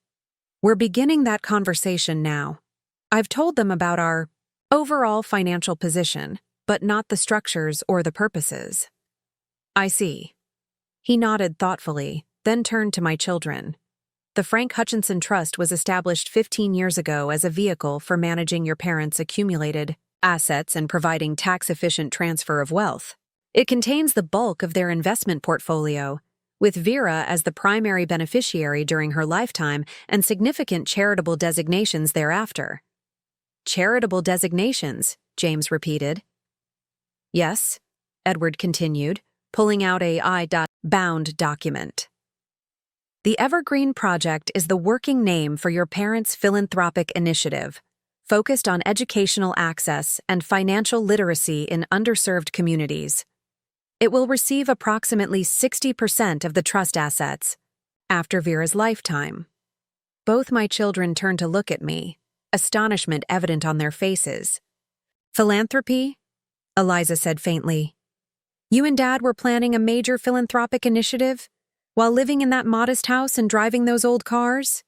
"We're beginning that conversation now. I've told them about our overall financial position, but not the structures or the purposes." "I see." He nodded thoughtfully, then turned to my children. "The Frank Hutchinson Trust was established 15 years ago as a vehicle for managing your parents' accumulated assets and providing tax-efficient transfer of wealth. It contains the bulk of their investment portfolio, with Vera as the primary beneficiary during her lifetime and significant charitable designations thereafter." "Charitable designations," James repeated. "Yes," Edward continued, pulling out a bound document. "The Evergreen Project is the working name for your parents' philanthropic initiative, focused on educational access and financial literacy in underserved communities. It will receive approximately 60% of the trust assets after Vera's lifetime." Both my children turned to look at me, astonishment evident on their faces. "Philanthropy?" Eliza said faintly. You and Dad were planning a major philanthropic initiative while living in that modest house and driving those old cars?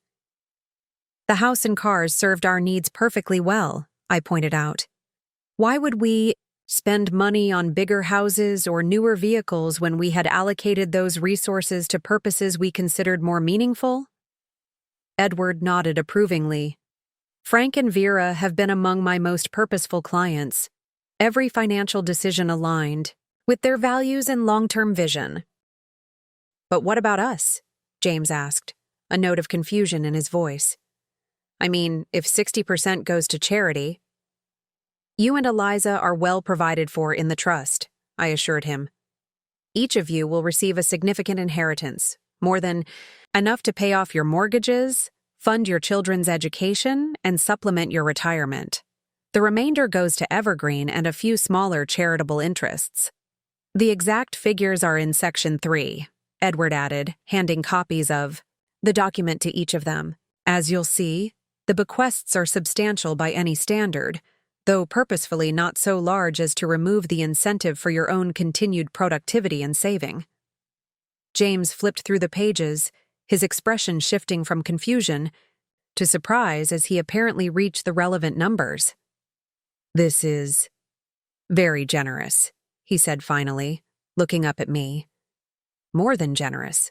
The house and cars served our needs perfectly well, I pointed out. Why would we spend money on bigger houses or newer vehicles when we had allocated those resources to purposes we considered more meaningful? Edward nodded approvingly. Frank and Vera have been among my most purposeful clients. Every financial decision aligned with their values and long-term vision. But what about us? James asked, a note of confusion in his voice. I mean, if 60% goes to charity. You and Eliza are well provided for in the trust, I assured him. Each of you will receive a significant inheritance, more than enough to pay off your mortgages, fund your children's education, and supplement your retirement. The remainder goes to Evergreen and a few smaller charitable interests. The exact figures are in Section 3, Edward added, handing copies of the document to each of them. As you'll see, the bequests are substantial by any standard, though purposefully not so large as to remove the incentive for your own continued productivity and saving. James flipped through the pages, his expression shifting from confusion to surprise as he apparently reached the relevant numbers. This is very generous, he said finally, looking up at me. More than generous.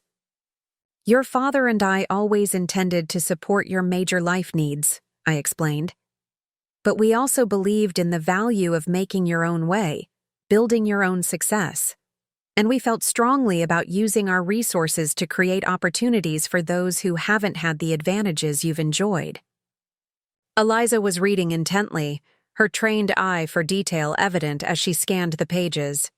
Your father and I always intended to support your major life needs, I explained. But we also believed in the value of making your own way, building your own success. And we felt strongly about using our resources to create opportunities for those who haven't had the advantages you've enjoyed. Eliza was reading intently, her trained eye for detail evident as she scanned the pages.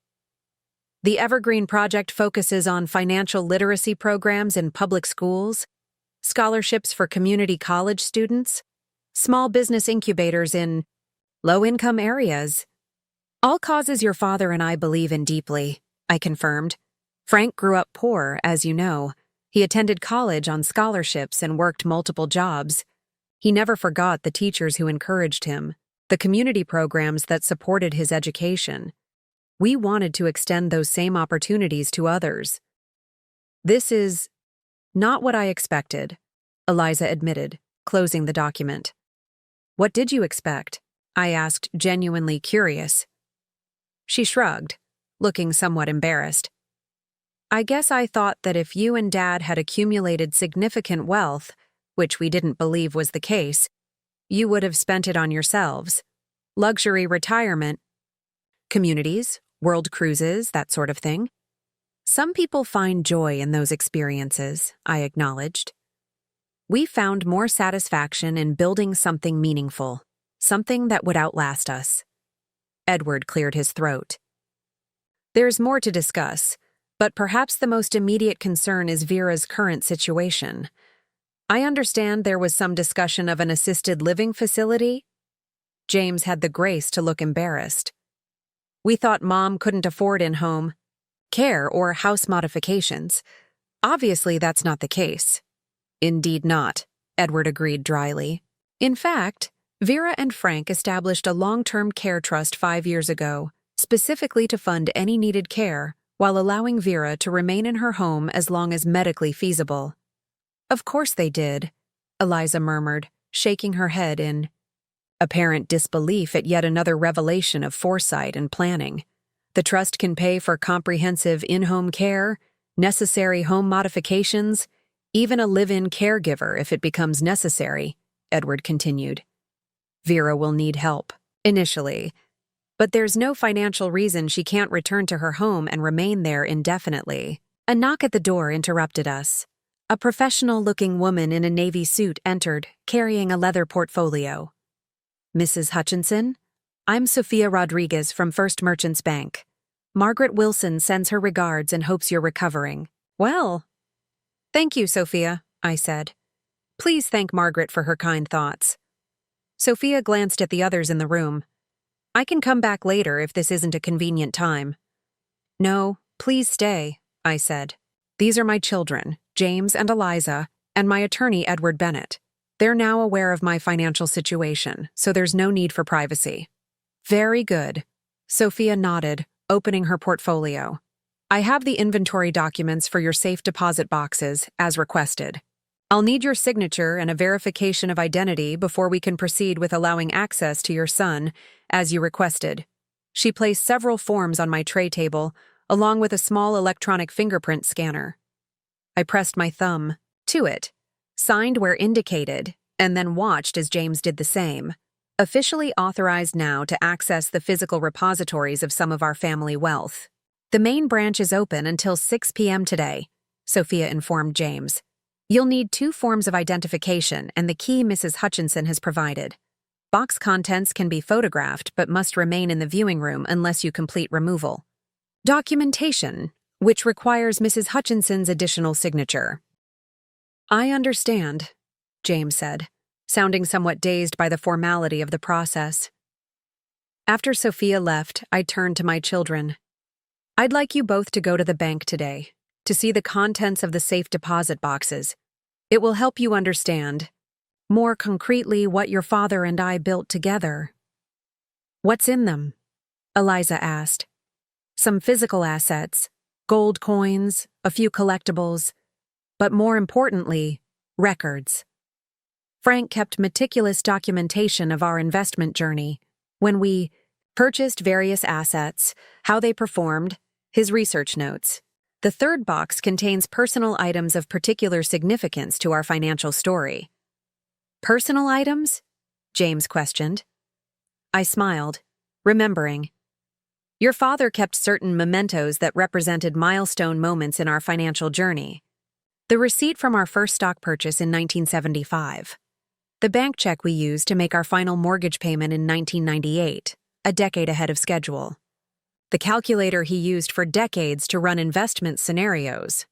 The Evergreen Project focuses on financial literacy programs in public schools, scholarships for community college students, small business incubators in low-income areas. All causes your father and I believe in deeply, I confirmed. Frank grew up poor, as you know. He attended college on scholarships and worked multiple jobs. He never forgot the teachers who encouraged him, the community programs that supported his education. We wanted to extend those same opportunities to others. This is not what I expected, Eliza admitted, closing the document. What did you expect? I asked, genuinely curious. She shrugged, looking somewhat embarrassed. I guess I thought that if you and Dad had accumulated significant wealth, which we didn't believe was the case, you would have spent it on yourselves. Luxury retirement, communities, world cruises, that sort of thing. Some people find joy in those experiences, I acknowledged. We found more satisfaction in building something meaningful, something that would outlast us. Edward cleared his throat. There's more to discuss, but perhaps the most immediate concern is Vera's current situation. I understand there was some discussion of an assisted living facility. James had the grace to look embarrassed. We thought Mom couldn't afford in-home care or house modifications. Obviously, that's not the case. Indeed not, Edward agreed dryly. In fact, Vera and Frank established a long-term care trust 5 years ago, specifically to fund any needed care, while allowing Vera to remain in her home as long as medically feasible. Of course they did, Eliza murmured, shaking her head in apparent disbelief at yet another revelation of foresight and planning. The trust can pay for comprehensive in-home care, necessary home modifications, even a live-in caregiver if it becomes necessary, Edward continued. Vera will need help, initially, but there's no financial reason she can't return to her home and remain there indefinitely. A knock at the door interrupted us. A professional-looking woman in a navy suit entered, carrying a leather portfolio. Mrs. Hutchinson, I'm Sophia Rodriguez from First Merchants Bank. Margaret Wilson sends her regards and hopes you're recovering. Well, thank you, Sophia, I said. Please thank Margaret for her kind thoughts. Sophia glanced at the others in the room. I can come back later if this isn't a convenient time. No, please stay, I said. These are my children, James and Eliza, and my attorney, Edward Bennett. They're now aware of my financial situation, so there's no need for privacy. Very good. Sophia nodded, opening her portfolio. I have the inventory documents for your safe deposit boxes, as requested. I'll need your signature and a verification of identity before we can proceed with allowing access to your son, as you requested. She placed several forms on my tray table, along with a small electronic fingerprint scanner. I pressed my thumb to it, signed where indicated, and then watched as James did the same. Officially authorized now to access the physical repositories of some of our family wealth. The main branch is open until 6 p.m. today, Sophia informed James. You'll need 2 forms of identification and the key Mrs. Hutchinson has provided. Box contents can be photographed but must remain in the viewing room unless you complete removal. Documentation, which requires Mrs. Hutchinson's additional signature. I understand, James said, sounding somewhat dazed by the formality of the process. After Sophia left, I turned to my children. I'd like you both to go to the bank today, to see the contents of the safe deposit boxes. It will help you understand, more concretely, what your father and I built together. What's in them? Eliza asked. Some physical assets, gold coins, a few collectibles, but more importantly, records. Frank kept meticulous documentation of our investment journey, when we purchased various assets, how they performed, his research notes. The third box contains personal items of particular significance to our financial story. Personal items? James questioned. I smiled, remembering. Your father kept certain mementos that represented milestone moments in our financial journey. The receipt from our first stock purchase in 1975. The bank check we used to make our final mortgage payment in 1998, a decade ahead of schedule. The calculator he used for decades to run investment scenarios.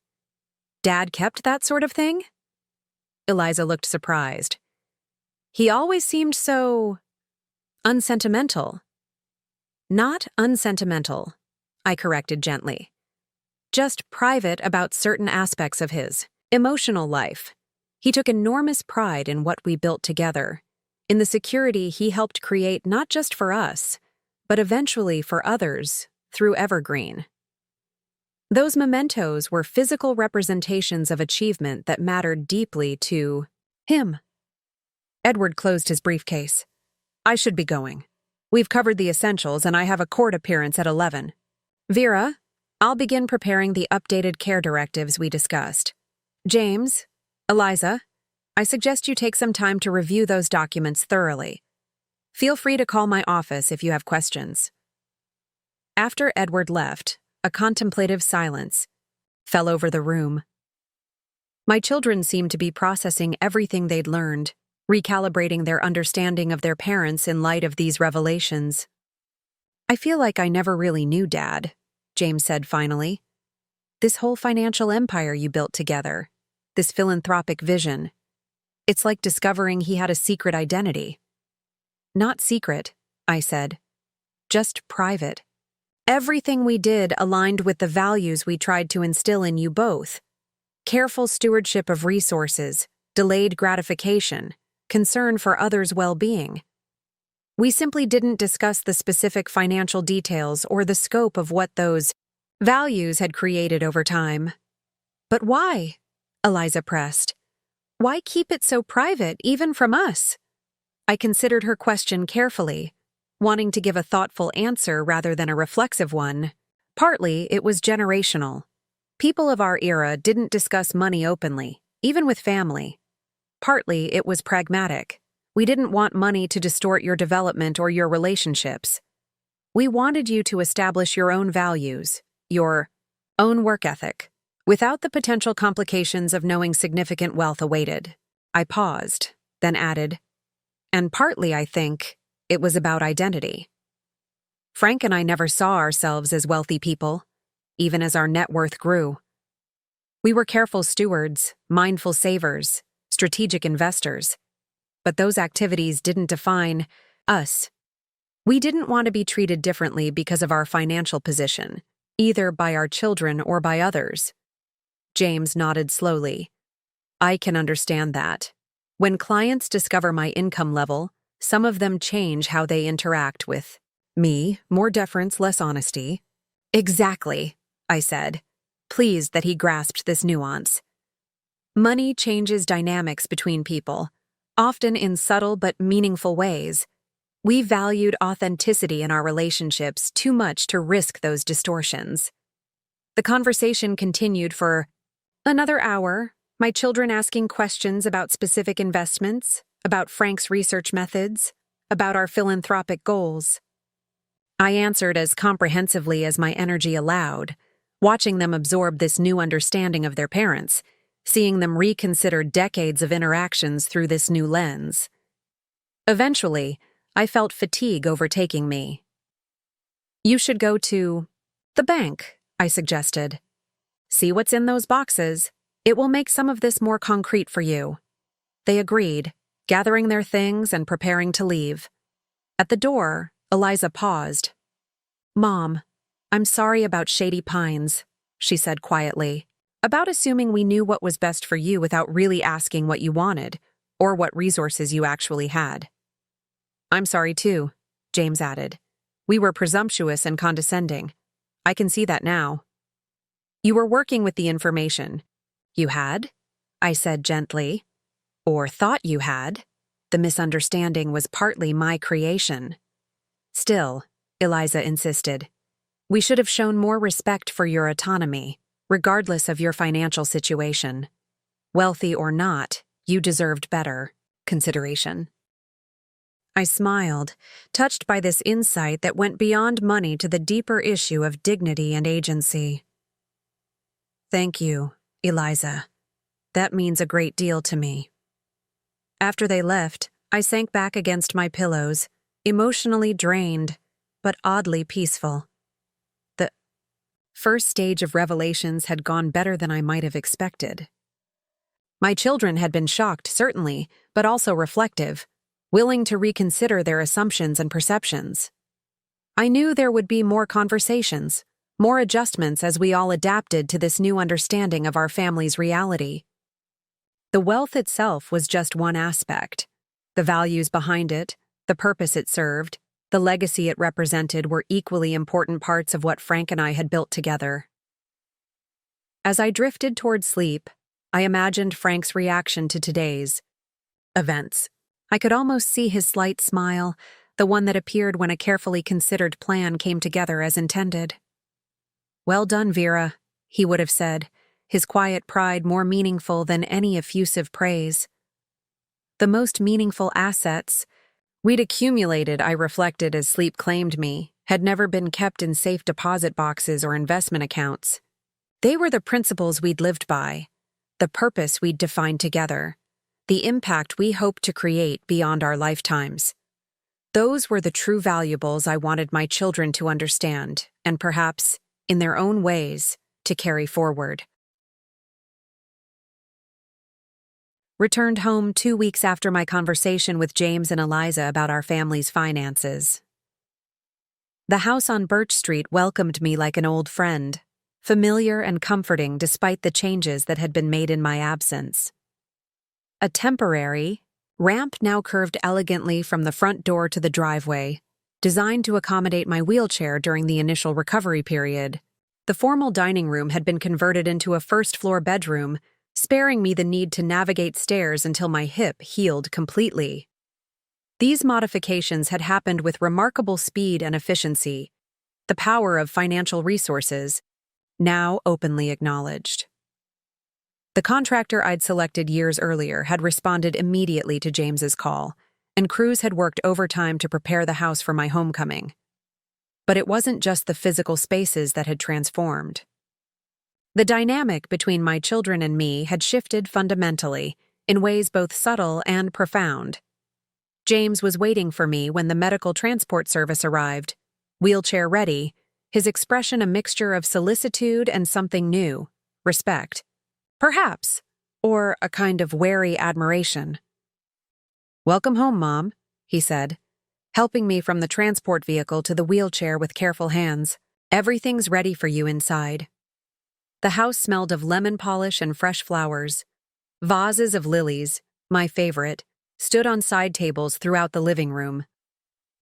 Dad kept that sort of thing? Eliza looked surprised. He always seemed so unsentimental. Not unsentimental, I corrected gently. Just private about certain aspects of his emotional life. He took enormous pride in what we built together, in the security he helped create not just for us, but eventually for others through Evergreen. Those mementos were physical representations of achievement that mattered deeply to him. Edward closed his briefcase. I should be going. We've covered the essentials and I have a court appearance at 11. Vera, I'll begin preparing the updated care directives we discussed. James, Eliza, I suggest you take some time to review those documents thoroughly. Feel free to call my office if you have questions. After Edward left, a contemplative silence fell over the room. My children seemed to be processing everything they'd learned, recalibrating their understanding of their parents in light of these revelations. I feel like I never really knew Dad, James said finally. This whole financial empire you built together, this philanthropic vision, it's like discovering he had a secret identity. Not secret, I said. Just private. Everything we did aligned with the values we tried to instill in you both. Careful stewardship of resources, delayed gratification, concern for others' well-being. We simply didn't discuss the specific financial details or the scope of what those values had created over time. But why? Eliza pressed. Why keep it so private, even from us? I considered her question carefully, wanting to give a thoughtful answer rather than a reflexive one. Partly, it was generational. People of our era didn't discuss money openly, even with family. Partly, it was pragmatic. We didn't want money to distort your development or your relationships. We wanted you to establish your own values, your own work ethic, without the potential complications of knowing significant wealth awaited. I paused, then added, and partly, I think, it was about identity. Frank and I never saw ourselves as wealthy people, even as our net worth grew. We were careful stewards, mindful savers, strategic investors. But those activities didn't define us. We didn't want to be treated differently because of our financial position, either by our children or by others. James nodded slowly. I can understand that. When clients discover my income level, some of them change how they interact with me, more deference, less honesty. Exactly, I said, pleased that he grasped this nuance. Money changes dynamics between people, often in subtle but meaningful ways. We valued authenticity in our relationships too much to risk those distortions. The conversation continued for another hour, my children asking questions about specific investments, about Frank's research methods, about our philanthropic goals. I answered as comprehensively as my energy allowed, watching them absorb this new understanding of their parents, seeing them reconsider decades of interactions through this new lens. Eventually, I felt fatigue overtaking me. You should go to the bank, I suggested. See what's in those boxes. It will make some of this more concrete for you. They agreed, gathering their things and preparing to leave. At the door, Eliza paused. Mom, I'm sorry about Shady Pines, she said quietly, about assuming we knew what was best for you without really asking what you wanted, or what resources you actually had. I'm sorry too, James added. We were presumptuous and condescending. I can see that now. You were working with the information. You had? I said gently. Or thought you had. The misunderstanding was partly my creation. Still, Eliza insisted, we should have shown more respect for your autonomy, regardless of your financial situation. Wealthy or not, you deserved better consideration. I smiled, touched by this insight that went beyond money to the deeper issue of dignity and agency. Thank you, Eliza. That means a great deal to me. After they left, I sank back against my pillows, emotionally drained, but oddly peaceful. The first stage of revelations had gone better than I might have expected. My children had been shocked, certainly, but also reflective, willing to reconsider their assumptions and perceptions. I knew there would be more conversations, more adjustments as we all adapted to this new understanding of our family's reality. The wealth itself was just one aspect. The values behind it, the purpose it served, the legacy it represented were equally important parts of what Frank and I had built together. As I drifted toward sleep, I imagined Frank's reaction to today's events. I could almost see his slight smile, the one that appeared when a carefully considered plan came together as intended. Well done, Vera, he would have said, his quiet pride more meaningful than any effusive praise. The most meaningful assets we'd accumulated, I reflected as sleep claimed me, had never been kept in safe deposit boxes or investment accounts. They were the principles we'd lived by, the purpose we'd defined together, the impact we hoped to create beyond our lifetimes. Those were the true valuables I wanted my children to understand, and perhaps, in their own ways, to carry forward. Returned home 2 weeks after my conversation with James and Eliza about our family's finances. The house on Birch Street welcomed me like an old friend, familiar and comforting despite the changes that had been made in my absence. A temporary ramp now curved elegantly from the front door to the driveway, designed to accommodate my wheelchair during the initial recovery period. The formal dining room had been converted into a first-floor bedroom, sparing me the need to navigate stairs until my hip healed completely. These modifications had happened with remarkable speed and efficiency, the power of financial resources, now openly acknowledged. The contractor I'd selected years earlier had responded immediately to James's call, and crews had worked overtime to prepare the house for my homecoming. But it wasn't just the physical spaces that had transformed. The dynamic between my children and me had shifted fundamentally, in ways both subtle and profound. James was waiting for me when the medical transport service arrived, wheelchair ready, his expression a mixture of solicitude and something new, respect. Perhaps, or a kind of wary admiration. "Welcome home, Mom," he said, helping me from the transport vehicle to the wheelchair with careful hands. "Everything's ready for you inside." The house smelled of lemon polish and fresh flowers. Vases of lilies, my favorite, stood on side tables throughout the living room.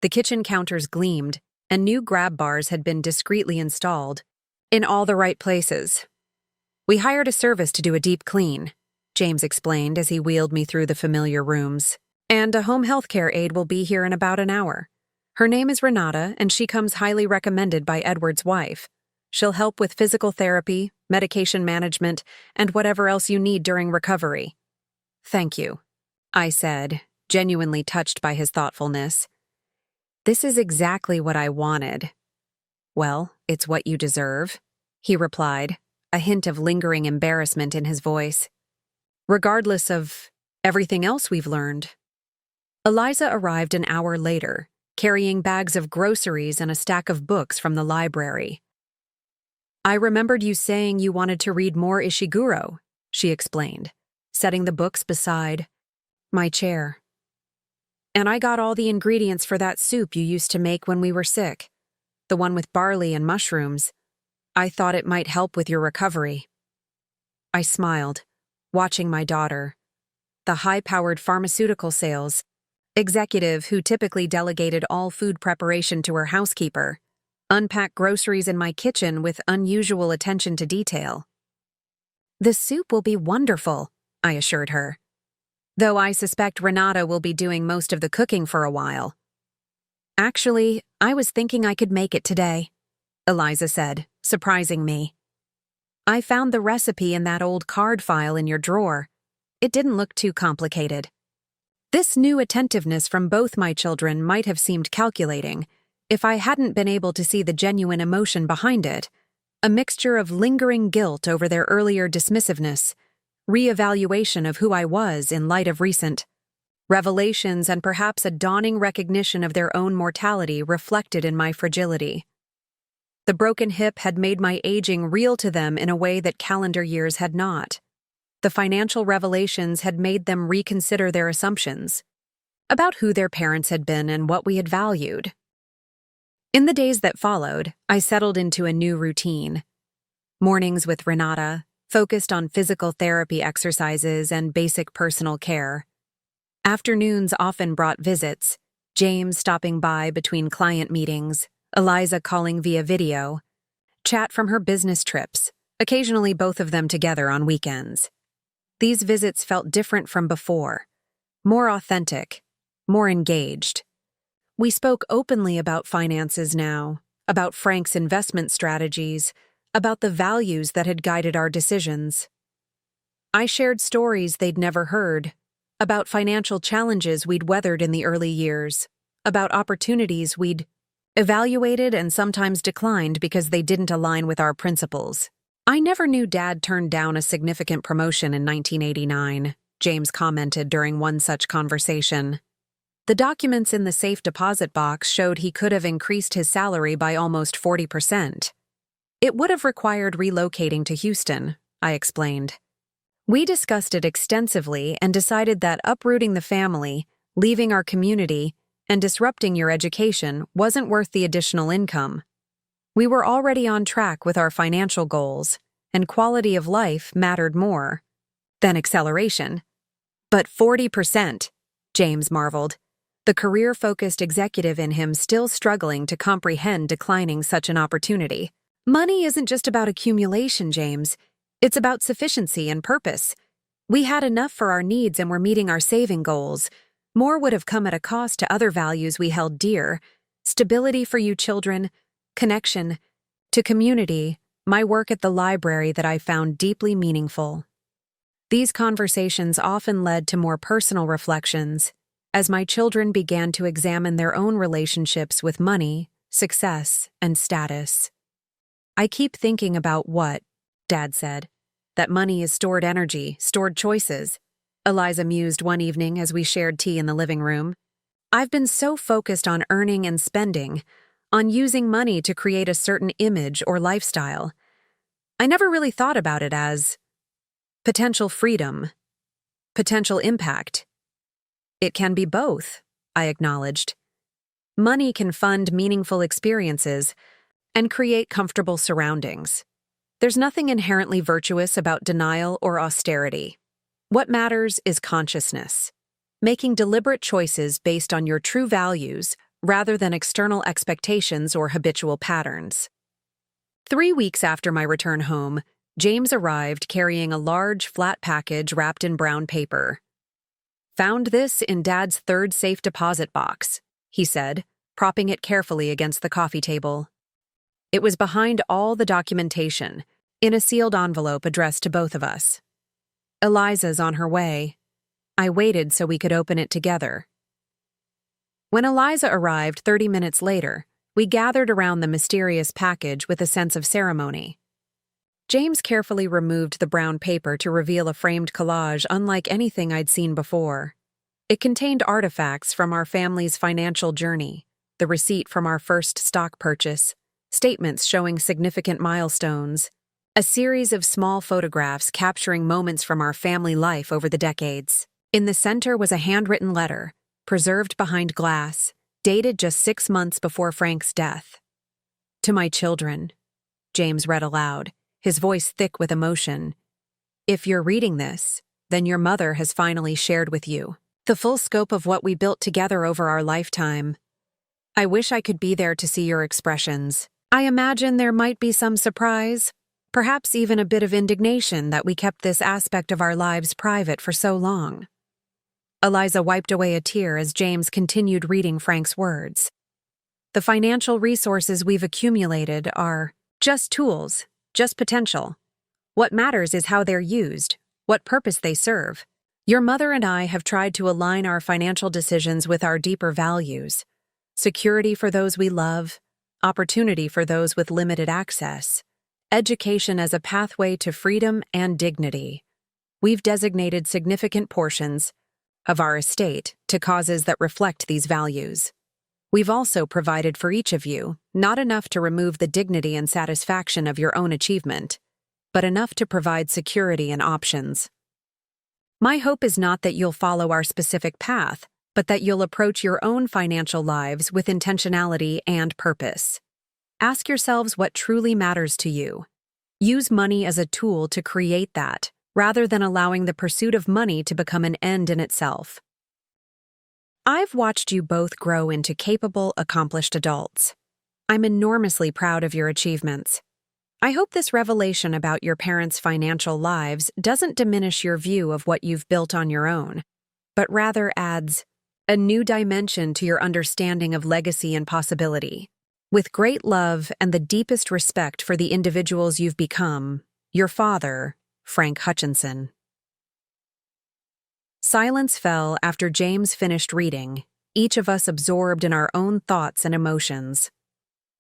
The kitchen counters gleamed, and new grab bars had been discreetly installed in all the right places. "We hired a service to do a deep clean," James explained as he wheeled me through the familiar rooms. "And a home healthcare aide will be here in about an hour. Her name is Renata, and she comes highly recommended by Edward's wife. She'll help with physical therapy, medication management, and whatever else you need during recovery." "Thank you," I said, genuinely touched by his thoughtfulness. "This is exactly what I wanted." "Well, it's what you deserve," he replied, a hint of lingering embarrassment in his voice. "Regardless of everything else we've learned." Eliza arrived an hour later, carrying bags of groceries and a stack of books from the library. "I remembered you saying you wanted to read more Ishiguro," she explained, setting the books beside my chair. "And I got all the ingredients for that soup you used to make when we were sick, the one with barley and mushrooms. I thought it might help with your recovery." I smiled, watching my daughter, the high-powered pharmaceutical sales executive who typically delegated all food preparation to her housekeeper, unpack groceries in my kitchen with unusual attention to detail. "The soup will be wonderful," I assured her, "though I suspect Renata will be doing most of the cooking for a while." "Actually, I was thinking I could make it today," Eliza said, surprising me. "I found the recipe in that old card file in your drawer. It didn't look too complicated." This new attentiveness from both my children might have seemed calculating if I hadn't been able to see the genuine emotion behind it, a mixture of lingering guilt over their earlier dismissiveness, re-evaluation of who I was in light of recent revelations, and perhaps a dawning recognition of their own mortality reflected in my fragility. The broken hip had made my aging real to them in a way that calendar years had not. The financial revelations had made them reconsider their assumptions about who their parents had been and what we had valued. In the days that followed, I settled into a new routine. Mornings with Renata, focused on physical therapy exercises and basic personal care. Afternoons often brought visits, James stopping by between client meetings, Eliza calling via video, chat from her business trips, occasionally both of them together on weekends. These visits felt different from before, more authentic, more engaged. We spoke openly about finances now, about Frank's investment strategies, about the values that had guided our decisions. I shared stories they'd never heard, about financial challenges we'd weathered in the early years, about opportunities we'd evaluated and sometimes declined because they didn't align with our principles. "I never knew Dad turned down a significant promotion in 1989, James commented during one such conversation. "The documents in the safe deposit box showed he could have increased his salary by almost 40%. It would have required relocating to Houston," I explained. "We discussed it extensively and decided that uprooting the family, leaving our community, and disrupting your education wasn't worth the additional income. We were already on track with our financial goals, and quality of life mattered more than acceleration." "But 40%, James marveled, the career-focused executive in him still struggling to comprehend declining such an opportunity. "Money isn't just about accumulation, James. It's about sufficiency and purpose. We had enough for our needs and were meeting our saving goals. More would have come at a cost to other values we held dear: stability for you children, connection to community, my work at the library that I found deeply meaningful." These conversations often led to more personal reflections as my children began to examine their own relationships with money, success, and status. "I keep thinking about what," Dad said, "that money is stored energy, stored choices," Eliza mused one evening as we shared tea in the living room. "I've been so focused on earning and spending, on using money to create a certain image or lifestyle. I never really thought about it as potential freedom, potential impact." "It can be both," I acknowledged. "Money can fund meaningful experiences and create comfortable surroundings. There's nothing inherently virtuous about denial or austerity. What matters is consciousness, making deliberate choices based on your true values rather than external expectations or habitual patterns. 3 weeks after my return home, James arrived carrying a large, flat package wrapped in brown paper. "Found this in Dad's third safe deposit box," he said, propping it carefully against the coffee table. It was behind all the documentation, in a sealed envelope addressed to both of us. "Eliza's on her way." I waited so we could open it together. When Eliza arrived 30 minutes later, we gathered around the mysterious package with a sense of ceremony. James carefully removed the brown paper to reveal a framed collage unlike anything I'd seen before. It contained artifacts from our family's financial journey, the receipt from our first stock purchase, statements showing significant milestones, a series of small photographs capturing moments from our family life over the decades. In the center was a handwritten letter, preserved behind glass, dated just 6 months before Frank's death. "To my children," James read aloud, his voice thick with emotion. "If you're reading this, then your mother has finally shared with you the full scope of what we built together over our lifetime. I wish I could be there to see your expressions. I imagine there might be some surprise, perhaps even a bit of indignation that we kept this aspect of our lives private for so long." Eliza wiped away a tear as James continued reading Frank's words. "The financial resources we've accumulated are just tools, just potential. What matters is how they're used, what purpose they serve. Your mother and I have tried to align our financial decisions with our deeper values: security for those we love, opportunity for those with limited access, education as a pathway to freedom and dignity. We've designated significant portions of our estate to causes that reflect these values. We've also provided for each of you, not enough to remove the dignity and satisfaction of your own achievement, but enough to provide security and options. My hope is not that you'll follow our specific path, but that you'll approach your own financial lives with intentionality and purpose. Ask yourselves what truly matters to you. Use money as a tool to create that, rather than allowing the pursuit of money to become an end in itself. I've watched you both grow into capable, accomplished adults. I'm enormously proud of your achievements. I hope this revelation about your parents' financial lives doesn't diminish your view of what you've built on your own, but rather adds a new dimension to your understanding of legacy and possibility. With great love and the deepest respect for the individuals you've become, your father, Frank Hutchinson." Silence fell after James finished reading, each of us absorbed in our own thoughts and emotions.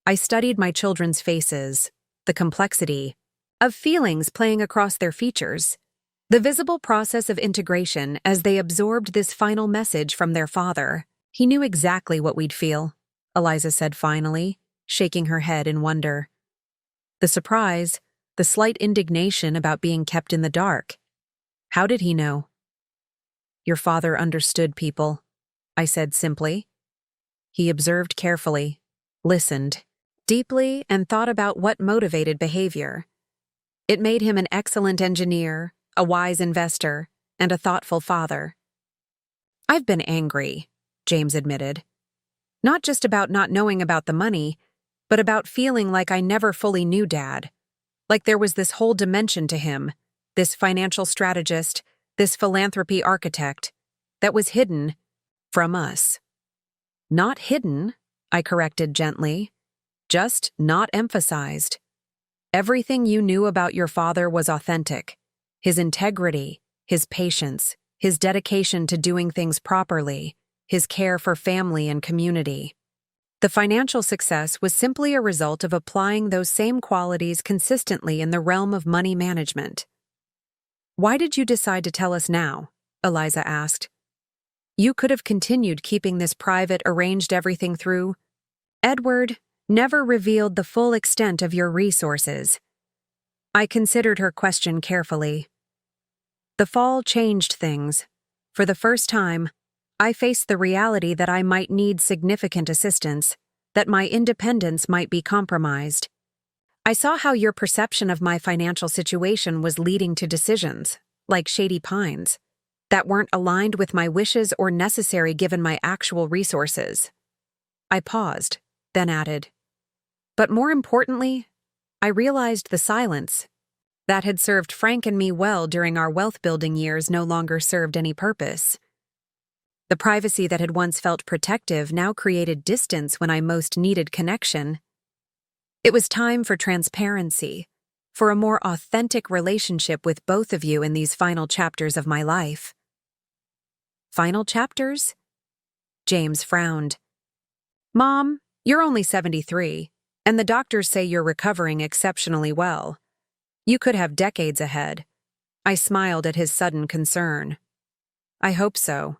I studied my children's faces, the complexity of feelings playing across their features, the visible process of integration as they absorbed this final message from their father. "He knew exactly what we'd feel," Eliza said finally, shaking her head in wonder. "The surprise, the slight indignation about being kept in the dark. How did he know?" "Your father understood people," I said simply. He observed carefully, listened deeply, and thought about what motivated behavior. It made him an excellent engineer, a wise investor, and a thoughtful father. "I've been angry," James admitted. "Not just about not knowing about the money, but about feeling like I never fully knew Dad. Like there was this whole dimension to him, this financial strategist, this philanthropy architect, that was hidden from us." "Not hidden," I corrected gently, "just not emphasized. Everything you knew about your father was authentic. His integrity, his patience, his dedication to doing things properly, his care for family and community. The financial success was simply a result of applying those same qualities consistently in the realm of money management." "Why did you decide to tell us now?" Eliza asked. "You could have continued keeping this private, arranged everything through." "Edward never revealed the full extent of your resources." I considered her question carefully. "The fall changed things. For the first time, I faced the reality that I might need significant assistance, that my independence might be compromised. I saw how your perception of my financial situation was leading to decisions, like Shady Pines, that weren't aligned with my wishes or necessary given my actual resources. I paused, then added, "But more importantly, I realized the silence that had served Frank and me well during our wealth-building years no longer served any purpose. The privacy that had once felt protective now created distance when I most needed connection. It was time for transparency, for a more authentic relationship with both of you in these final chapters of my life." "Final chapters?" James frowned. "Mom, you're only 73, and the doctors say you're recovering exceptionally well. You could have decades ahead." I smiled at his sudden concern. "I hope so.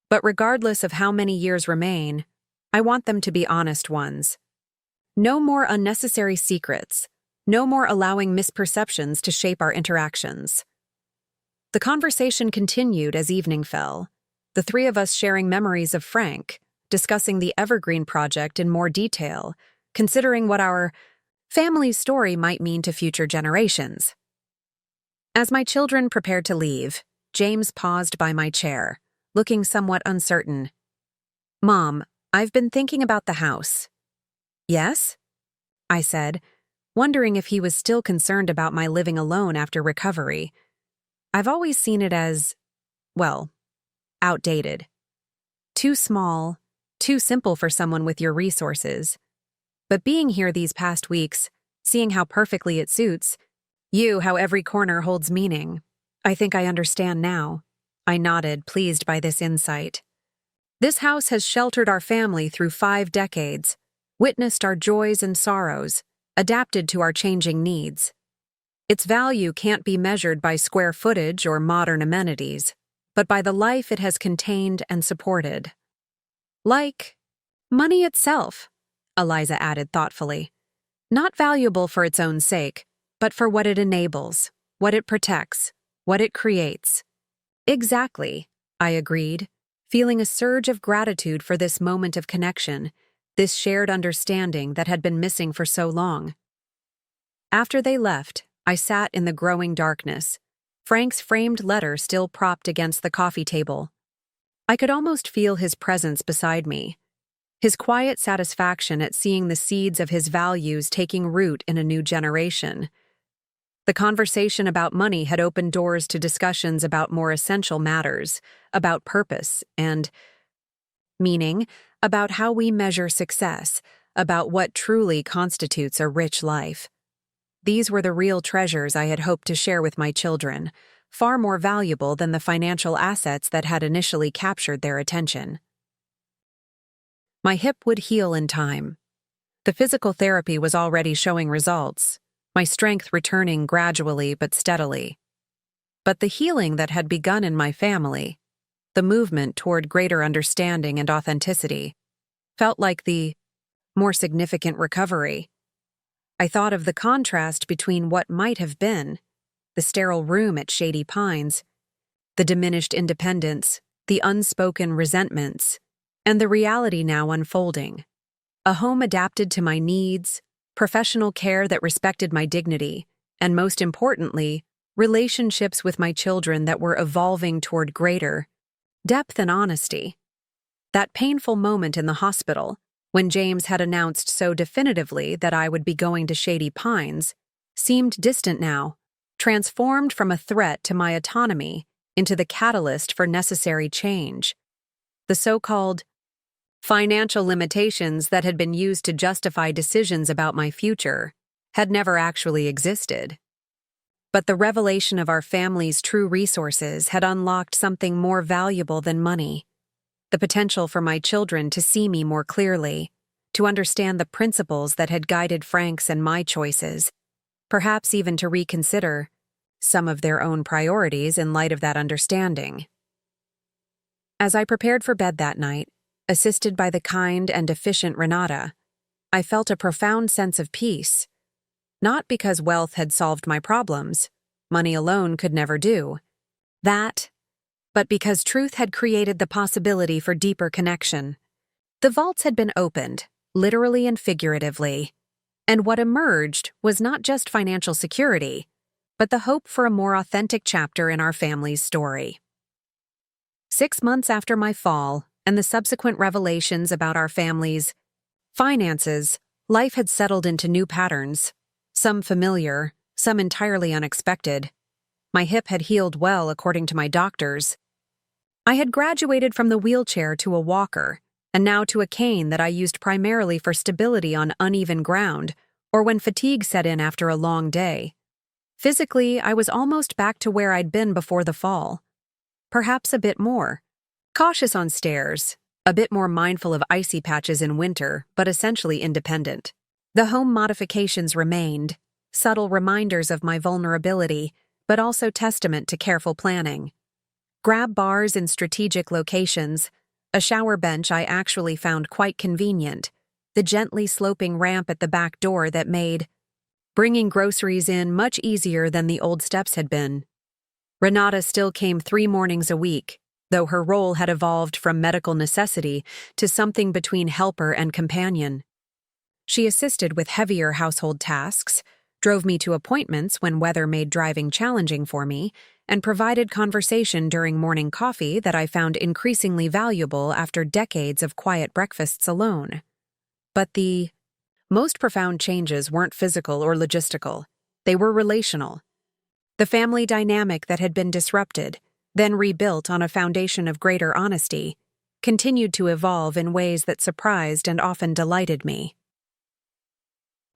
But regardless of how many years remain, I want them to be honest ones. No more unnecessary secrets. No more allowing misperceptions to shape our interactions." The conversation continued as evening fell, the three of us sharing memories of Frank, discussing the Evergreen project in more detail, considering what our family's story might mean to future generations. As my children prepared to leave, James paused by my chair, looking somewhat uncertain. "Mom, I've been thinking about the house." "Yes?" I said, wondering if he was still concerned about my living alone after recovery. I've always seen it as, well, outdated. Too small, too simple for someone with your resources. But being here these past weeks, seeing how perfectly it suits you, how every corner holds meaning, I think I understand now. I nodded, pleased by this insight. This house has sheltered our family through 5 decades, witnessed our joys and sorrows, adapted to our changing needs. Its value can't be measured by square footage or modern amenities, but by the life it has contained and supported. Like money itself, Eliza added thoughtfully. Not valuable for its own sake, but for what it enables, what it protects, what it creates. Exactly, I agreed, feeling a surge of gratitude for this moment of connection, this shared understanding that had been missing for so long. After they left, I sat in the growing darkness, Frank's framed letter still propped against the coffee table. I could almost feel his presence beside me, his quiet satisfaction at seeing the seeds of his values taking root in a new generation. The conversation about money had opened doors to discussions about more essential matters, about purpose and meaning, about how we measure success, about what truly constitutes a rich life. These were the real treasures I had hoped to share with my children, far more valuable than the financial assets that had initially captured their attention. My hip would heal in time. The physical therapy was already showing results, my strength returning gradually but steadily. But the healing that had begun in my family, the movement toward greater understanding and authenticity, felt like the more significant recovery. I thought of the contrast between what might have been, the sterile room at Shady Pines, the diminished independence, the unspoken resentments, and the reality now unfolding. A home adapted to my needs, professional care that respected my dignity, and most importantly, relationships with my children that were evolving toward greater depth and honesty. That painful moment in the hospital, when James had announced so definitively that I would be going to Shady Pines, seemed distant now, transformed from a threat to my autonomy into the catalyst for necessary change. The so-called financial limitations that had been used to justify decisions about my future had never actually existed. But the revelation of our family's true resources had unlocked something more valuable than money. The potential for my children to see me more clearly, to understand the principles that had guided Frank's and my choices, perhaps even to reconsider some of their own priorities in light of that understanding. As I prepared for bed that night, assisted by the kind and efficient Renata, I felt a profound sense of peace. Not because wealth had solved my problems, money alone could never do that, but because truth had created the possibility for deeper connection. The vaults had been opened, literally and figuratively, and what emerged was not just financial security, but the hope for a more authentic chapter in our family's story. 6 months after my fall, and the subsequent revelations about our family's Finances. Life had settled into new patterns, some familiar, some entirely unexpected. My hip had healed well according to my doctors. I had graduated from the wheelchair to a walker, and now to a cane that I used primarily for stability on uneven ground or when fatigue set in after a long day. Physically, I was almost back to where I'd been before the fall. Perhaps a bit more. Cautious on stairs, a bit more mindful of icy patches in winter, but essentially independent. The home modifications remained, subtle reminders of my vulnerability, but also testament to careful planning. Grab bars in strategic locations, a shower bench I actually found quite convenient, the gently sloping ramp at the back door that made bringing groceries in much easier than the old steps had been. Renata still came 3 mornings a week, though her role had evolved from medical necessity to something between helper and companion. She assisted with heavier household tasks, drove me to appointments when weather made driving challenging for me, and provided conversation during morning coffee that I found increasingly valuable after decades of quiet breakfasts alone. But the most profound changes weren't physical or logistical. They were relational. The family dynamic that had been disrupted, then rebuilt on a foundation of greater honesty, continued to evolve in ways that surprised and often delighted me.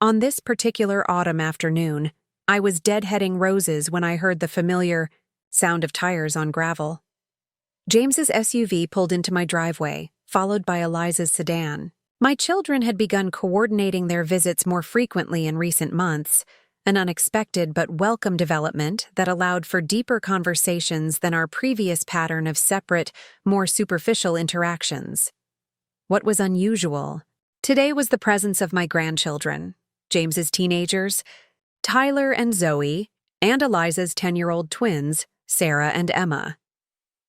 On this particular autumn afternoon, I was deadheading roses when I heard the familiar sound of tires on gravel. James's SUV pulled into my driveway, followed by Eliza's sedan. My children had begun coordinating their visits more frequently in recent months, an unexpected but welcome development that allowed for deeper conversations than our previous pattern of separate, more superficial interactions. What was unusual today was the presence of my grandchildren, James's teenagers, Tyler and Zoe, and Eliza's 10-year-old twins, Sarah and Emma.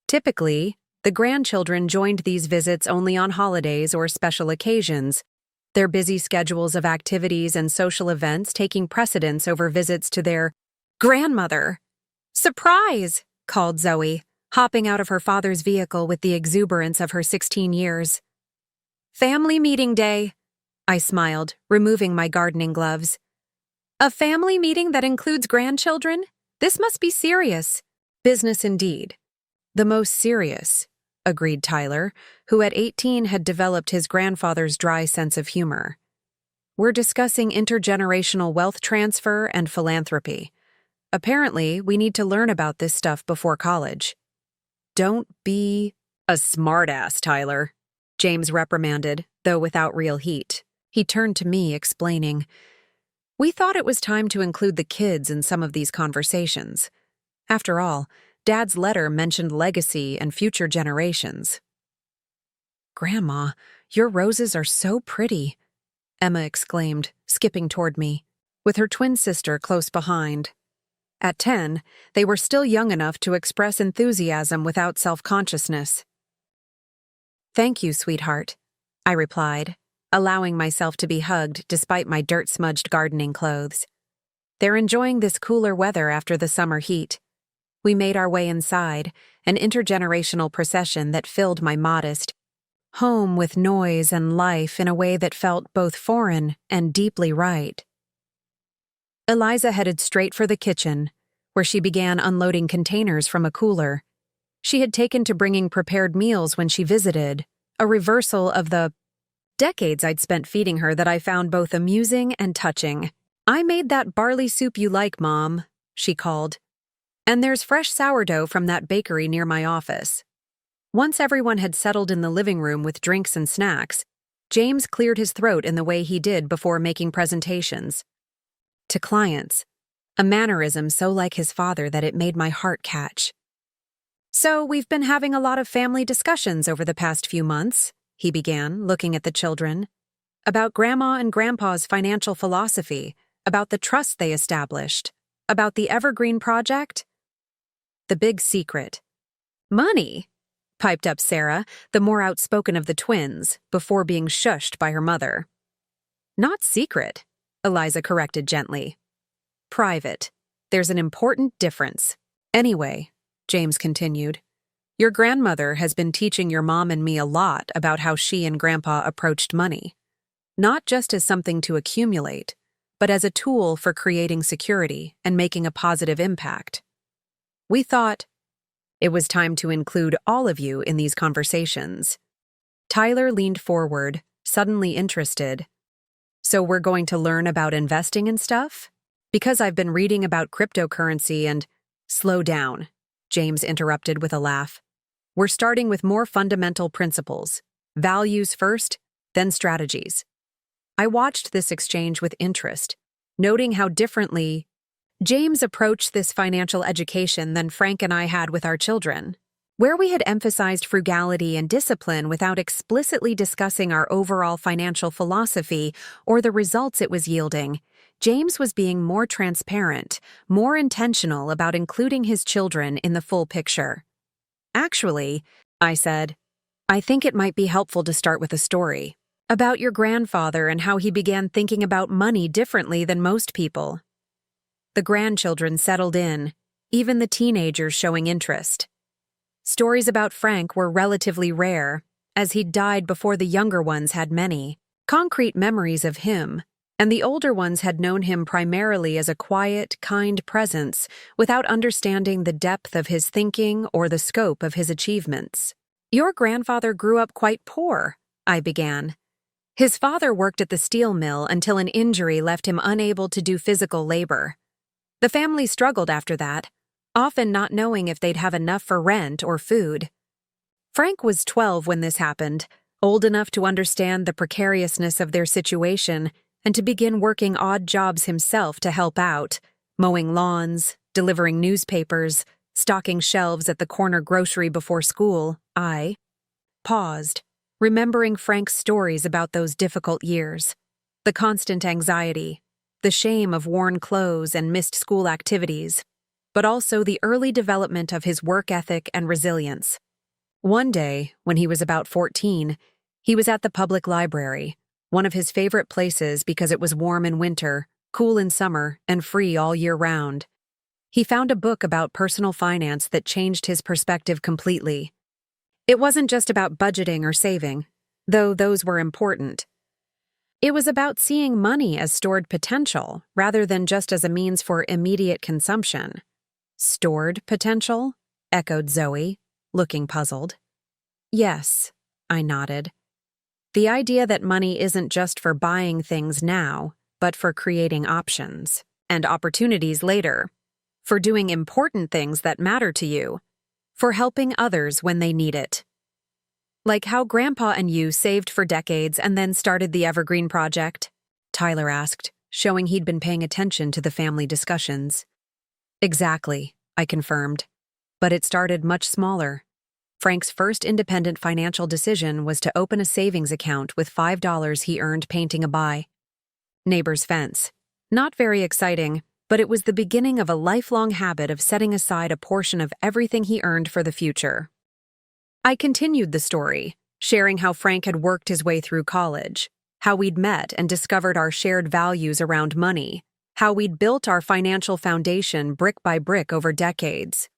Typically, the grandchildren joined these visits only on holidays or special occasions, their busy schedules of activities and social events taking precedence over visits to their grandmother. "Surprise!" called Zoe, hopping out of her father's vehicle with the exuberance of her 16 years. "Family meeting day," I smiled, removing my gardening gloves. "A family meeting that includes grandchildren? This must be serious." "Business indeed. The most serious," agreed Tyler, who at 18 had developed his grandfather's dry sense of humor. "We're discussing intergenerational wealth transfer and philanthropy. Apparently, we need to learn about this stuff before college." "Don't be a smartass, Tyler," James reprimanded, though without real heat. He turned to me, explaining, "We thought it was time to include the kids in some of these conversations. After all, Dad's letter mentioned legacy and future generations." "Grandma, your roses are so pretty," Emma exclaimed, skipping toward me, with her twin sister close behind. At 10, they were still young enough to express enthusiasm without self-consciousness. "Thank you, sweetheart," I replied, allowing myself to be hugged despite my dirt-smudged gardening clothes. "They're enjoying this cooler weather after the summer heat." We made our way inside, an intergenerational procession that filled my modest home with noise and life in a way that felt both foreign and deeply right. Eliza headed straight for the kitchen, where she began unloading containers from a cooler. She had taken to bringing prepared meals when she visited, a reversal of the decades I'd spent feeding her that I found both amusing and touching. "I made that barley soup you like, Mom," she called. "And there's fresh sourdough from that bakery near my office." Once everyone had settled in the living room with drinks and snacks, James cleared his throat in the way he did before making presentations to clients, a mannerism so like his father that it made my heart catch. "So we've been having a lot of family discussions over the past few months," he began, looking at the children, "about Grandma and Grandpa's financial philosophy, about the trust they established, about the Evergreen Project. The big secret." "Money," piped up Sarah, the more outspoken of the twins, before being shushed by her mother. "Not secret," Eliza corrected gently. "Private. There's an important difference. Anyway," James continued, "your grandmother has been teaching your mom and me a lot about how she and Grandpa approached money. not just as something to accumulate, but as a tool for creating security and making a positive impact. We thought it was time to include all of you in these conversations. Tyler leaned forward, suddenly interested. So we're going to learn about investing and stuff? Because I've been reading about cryptocurrency and— Slow down, James interrupted with a laugh. We're starting with more fundamental principles. Values first, then strategies. I watched this exchange with interest, noting how differently James approached this financial education than Frank and I had with our children. Where we had emphasized frugality and discipline without explicitly discussing our overall financial philosophy or the results it was yielding, James was being more transparent, more intentional about including his children in the full picture. Actually, I said, I think it might be helpful to start with a story about your grandfather and how he began thinking about money differently than most people. The grandchildren settled in, even the teenagers showing interest. Stories about Frank were relatively rare, as he'd died before the younger ones had many concrete memories of him, and the older ones had known him primarily as a quiet, kind presence without understanding the depth of his thinking or the scope of his achievements. Your grandfather grew up quite poor, I began. His father worked at the steel mill until an injury left him unable to do physical labor. The family struggled after that, often not knowing if they'd have enough for rent or food. Frank was 12 when this happened, old enough to understand the precariousness of their situation and to begin working odd jobs himself to help out, mowing lawns, delivering newspapers, stocking shelves at the corner grocery before school. I paused, remembering Frank's stories about those difficult years, the constant anxiety, the shame of worn clothes and missed school activities, but also the early development of his work ethic and resilience. One day, when he was about 14, he was at the public library, one of his favorite places because it was warm in winter, cool in summer, and free all year round. He found a book about personal finance that changed his perspective completely. It wasn't just about budgeting or saving, though those were important. It was about seeing money as stored potential rather than just as a means for immediate consumption. Stored potential? Echoed Zoe, looking puzzled. Yes, I nodded. The idea that money isn't just for buying things now, but for creating options and opportunities later, for doing important things that matter to you, for helping others when they need it. Like how Grandpa and you saved for decades and then started the Evergreen Project? Tyler asked, showing he'd been paying attention to the family discussions. Exactly, I confirmed. But it started much smaller. Frank's first independent financial decision was to open a savings account with $5 he earned painting a neighbor's fence. Not very exciting, but it was the beginning of a lifelong habit of setting aside a portion of everything he earned for the future. I continued the story, sharing how Frank had worked his way through college, how we'd met and discovered our shared values around money, how we'd built our financial foundation brick by brick over decades.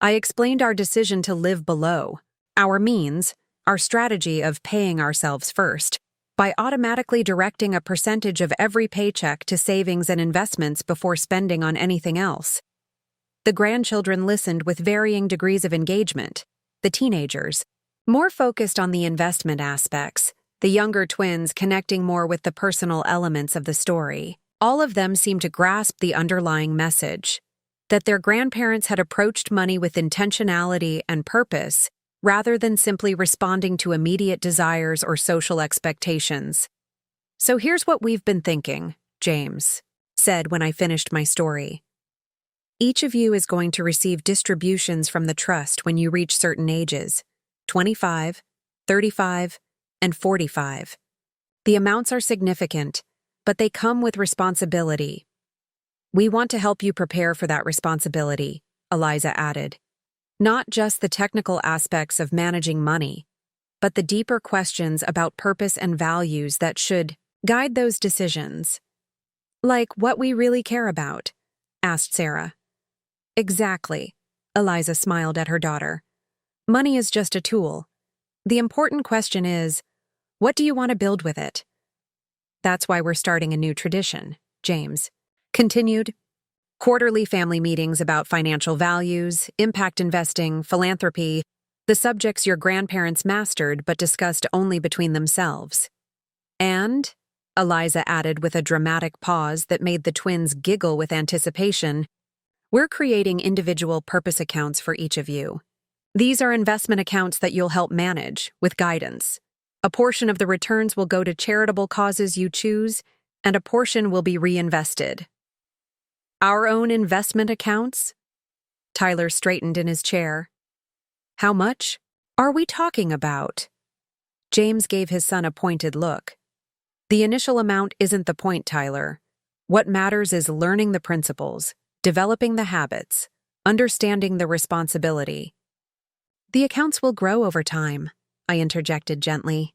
I explained our decision to live below, our means, our strategy of paying ourselves first, by automatically directing a percentage of every paycheck to savings and investments before spending on anything else. The grandchildren listened with varying degrees of engagement. The teenagers, more focused on the investment aspects, the younger twins connecting more with the personal elements of the story. All of them seemed to grasp the underlying message, that their grandparents had approached money with intentionality and purpose, rather than simply responding to immediate desires or social expectations. So here's what we've been thinking, James said when I finished my story. Each of you is going to receive distributions from the trust when you reach certain ages, 25, 35, and 45. The amounts are significant, but they come with responsibility. We want to help you prepare for that responsibility, Eliza added. Not just the technical aspects of managing money, but the deeper questions about purpose and values that should guide those decisions. Like what we really care about, asked Sarah. Exactly, Eliza smiled at her daughter. Money is just a tool. The important question is, what do you want to build with it? That's why we're starting a new tradition, James continued. Quarterly family meetings about financial values, impact investing, philanthropy, the subjects your grandparents mastered but discussed only between themselves. And, Eliza added with a dramatic pause that made the twins giggle with anticipation, we're creating individual purpose accounts for each of you. These are investment accounts that you'll help manage, with guidance. A portion of the returns will go to charitable causes you choose, and a portion will be reinvested. Our own investment accounts? Tyler straightened in his chair. How much are we talking about? James gave his son a pointed look. The initial amount isn't the point, Tyler. What matters is learning the principles, developing the habits, understanding the responsibility. The accounts will grow over time, I interjected gently.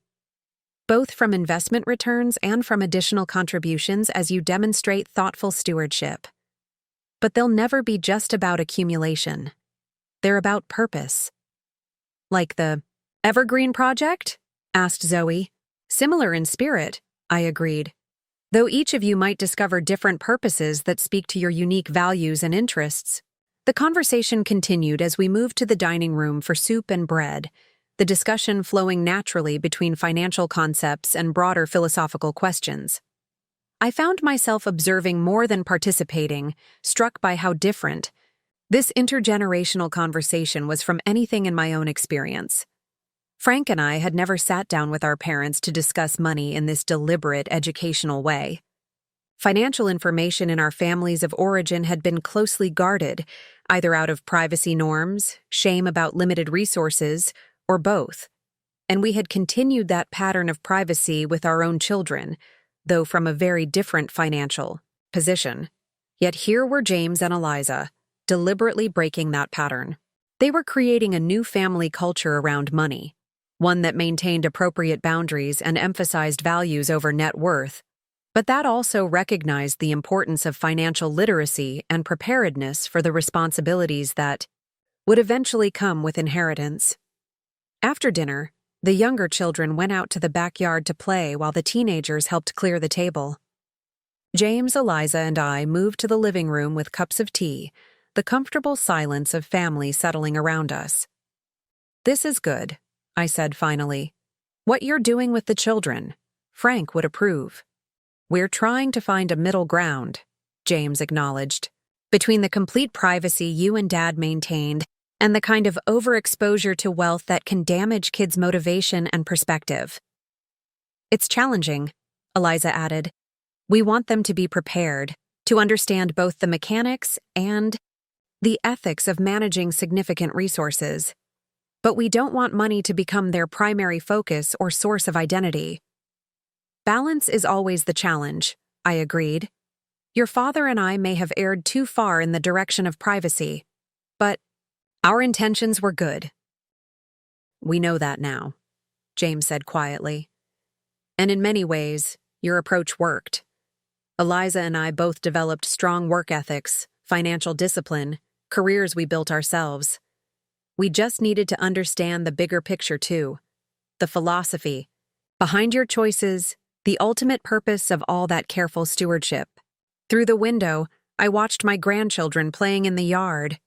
Both from investment returns and from additional contributions as you demonstrate thoughtful stewardship. But they'll never be just about accumulation. They're about purpose. Like the Evergreen Project? Asked Zoe. Similar in spirit, I agreed. Though each of you might discover different purposes that speak to your unique values and interests. The conversation continued as we moved to the dining room for soup and bread, the discussion flowing naturally between financial concepts and broader philosophical questions. I found myself observing more than participating, struck by how different this intergenerational conversation was from anything in my own experience. Frank and I had never sat down with our parents to discuss money in this deliberate educational way. Financial information in our families of origin had been closely guarded, either out of privacy norms, shame about limited resources, or both. And we had continued that pattern of privacy with our own children, though from a very different financial position. Yet here were James and Eliza, deliberately breaking that pattern. They were creating a new family culture around money, one that maintained appropriate boundaries and emphasized values over net worth, but that also recognized the importance of financial literacy and preparedness for the responsibilities that would eventually come with inheritance. After dinner, the younger children went out to the backyard to play while the teenagers helped clear the table. James, Eliza, and I moved to the living room with cups of tea, the comfortable silence of family settling around us. This is good, I said finally. What you're doing with the children, Frank would approve. We're trying to find a middle ground, James acknowledged, between the complete privacy you and Dad maintained and the kind of overexposure to wealth that can damage kids' motivation and perspective. It's challenging, Eliza added. We want them to be prepared, to understand both the mechanics and the ethics of managing significant resources. But we don't want money to become their primary focus or source of identity. Balance is always the challenge, I agreed. Your father and I may have erred too far in the direction of privacy, but our intentions were good. We know that now, James said quietly. And in many ways, your approach worked. Eliza and I both developed strong work ethics, financial discipline, careers we built ourselves. We just needed to understand the bigger picture too, the philosophy behind your choices, the ultimate purpose of all that careful stewardship. Through the window, I watched my grandchildren playing in the yard.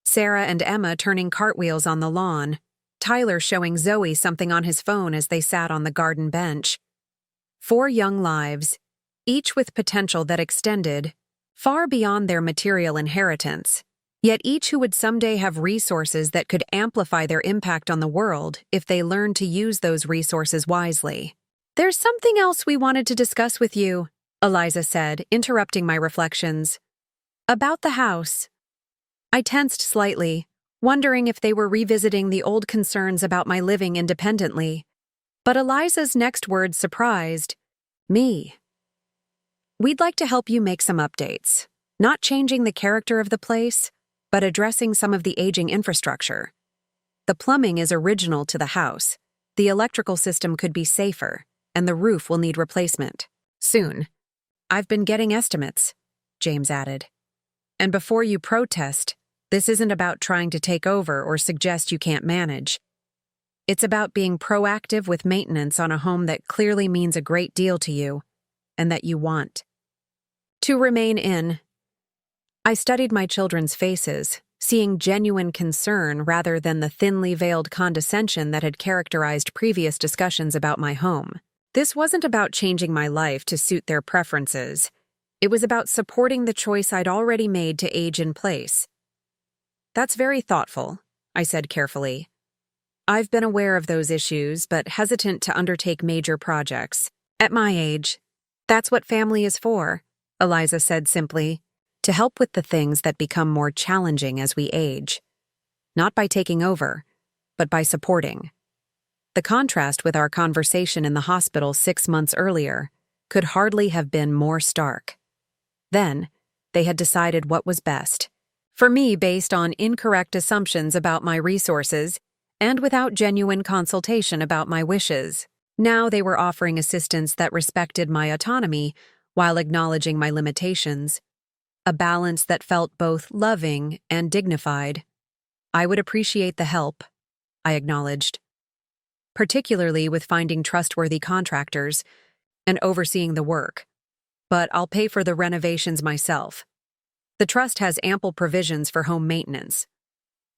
Sarah and Emma turning cartwheels on the lawn, Tyler showing Zoe something on his phone as they sat on the garden bench. 4 young lives, each with potential that extended far beyond their material inheritance, yet each who would someday have resources that could amplify their impact on the world if they learned to use those resources wisely. There's something else we wanted to discuss with you, Eliza said, interrupting my reflections. About the house. I tensed slightly, wondering if they were revisiting the old concerns about my living independently. But Eliza's next words surprised me. We'd like to help you make some updates, not changing the character of the place, but addressing some of the aging infrastructure. The plumbing is original to the house, the electrical system could be safer, and the roof will need replacement. Soon. I've been getting estimates, James added. And before you protest, this isn't about trying to take over or suggest you can't manage. It's about being proactive with maintenance on a home that clearly means a great deal to you. and that you want. To remain in. I studied my children's faces, seeing genuine concern rather than the thinly veiled condescension that had characterized previous discussions about my home. This wasn't about changing my life to suit their preferences. It was about supporting the choice I'd already made to age in place. "That's very thoughtful," I said carefully. "I've been aware of those issues, but hesitant to undertake major projects. At my age, that's what family is for," Eliza said simply, "to help with the things that become more challenging as we age. Not by taking over, but by supporting." The contrast with our conversation in the hospital 6 months earlier could hardly have been more stark. Then, they had decided what was best for me based on incorrect assumptions about my resources and without genuine consultation about my wishes. Now they were offering assistance that respected my autonomy while acknowledging my limitations, a balance that felt both loving and dignified. "I would appreciate the help," I acknowledged, "particularly with finding trustworthy contractors and overseeing the work. But I'll pay for the renovations myself. The trust has ample provisions for home maintenance."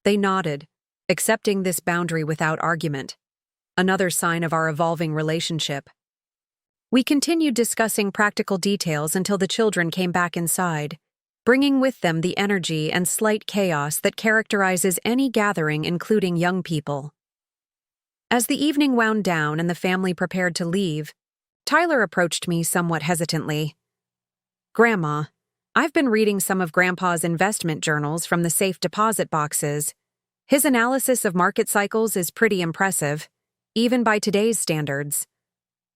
They nodded, accepting this boundary without argument, another sign of our evolving relationship. We continued discussing practical details until the children came back inside, bringing with them the energy and slight chaos that characterizes any gathering including young people. As the evening wound down and the family prepared to leave, Tyler approached me somewhat hesitantly. "Grandma, I've been reading some of Grandpa's investment journals from the safe deposit boxes. His analysis of market cycles is pretty impressive, even by today's standards."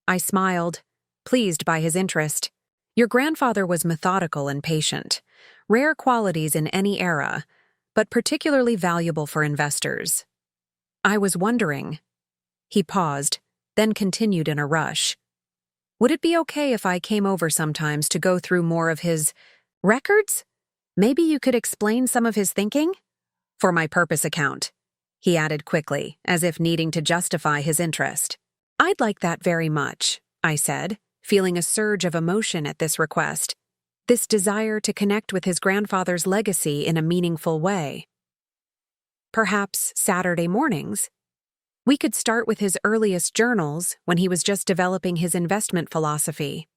I smiled, pleased by his interest. Your grandfather was methodical and patient, rare qualities in any era, but particularly valuable for investors. I was wondering. He paused, then continued in a rush. "Would it be okay if I came over sometimes to go through more of his records? Maybe you could explain some of his thinking? For my purpose account," he added quickly, as if needing to justify his interest. "I'd like that very much," I said, feeling a surge of emotion at this request, this desire to connect with his grandfather's legacy in a meaningful way. "Perhaps Saturday mornings? We could start with his earliest journals when he was just developing his investment philosophy."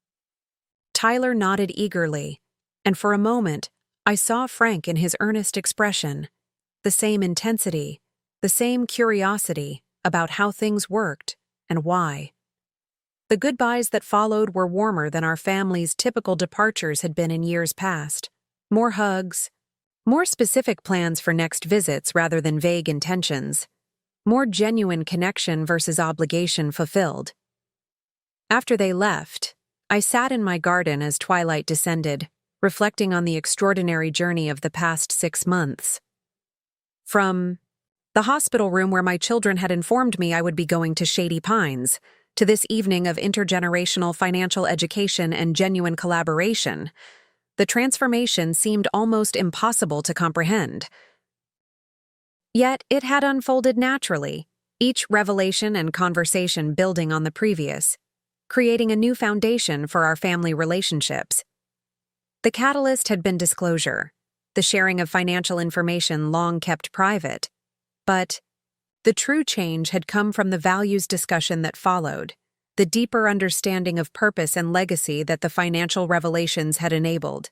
Tyler nodded eagerly, and for a moment, I saw Frank in his earnest expression, the same intensity, the same curiosity about how things worked and why. The goodbyes that followed were warmer than our family's typical departures had been in years past. More hugs, more specific plans for next visits rather than vague intentions. More genuine connection versus obligation fulfilled. After they left, I sat in my garden as twilight descended, reflecting on the extraordinary journey of the past 6 months. From the hospital room where my children had informed me I would be going to Shady Pines, to this evening of intergenerational financial education and genuine collaboration, the transformation seemed almost impossible to comprehend. Yet it had unfolded naturally, each revelation and conversation building on the previous, creating a new foundation for our family relationships. The catalyst had been disclosure, the sharing of financial information long kept private, but the true change had come from the values discussion that followed, the deeper understanding of purpose and legacy that the financial revelations had enabled.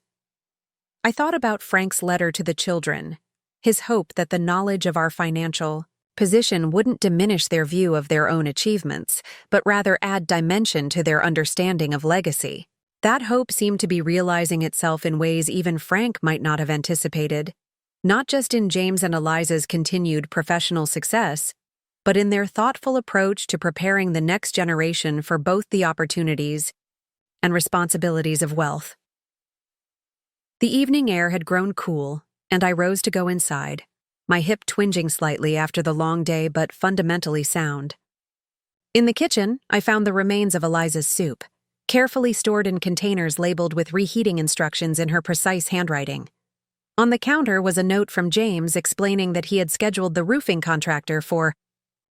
I thought about Frank's letter to the children, his hope that the knowledge of our financial position wouldn't diminish their view of their own achievements, but rather add dimension to their understanding of legacy. That hope seemed to be realizing itself in ways even Frank might not have anticipated, not just in James and Eliza's continued professional success, but in their thoughtful approach to preparing the next generation for both the opportunities and responsibilities of wealth. The evening air had grown cool, and I rose to go inside, my hip twinging slightly after the long day but fundamentally sound. In the kitchen, I found the remains of Eliza's soup, carefully stored in containers labeled with reheating instructions in her precise handwriting. On the counter was a note from James explaining that he had scheduled the roofing contractor for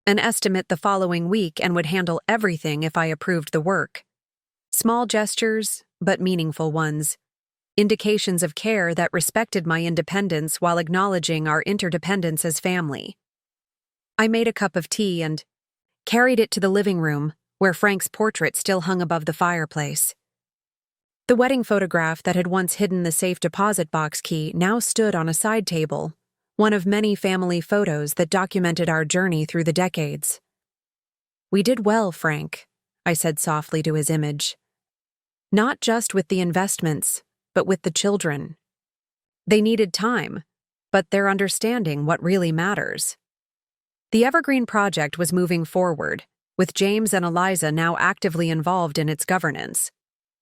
an estimate the following week and would handle everything if I approved the work. Small gestures, but meaningful ones. Indications of care that respected my independence while acknowledging our interdependence as family. I made a cup of tea and carried it to the living room, where Frank's portrait still hung above the fireplace. The wedding photograph that had once hidden the safe deposit box key now stood on a side table, one of many family photos that documented our journey through the decades. "We did well, Frank," I said softly to his image. "Not just with the investments, but with the children. They needed time, but they're understanding what really matters." The Evergreen Project was moving forward, with James and Eliza now actively involved in its governance.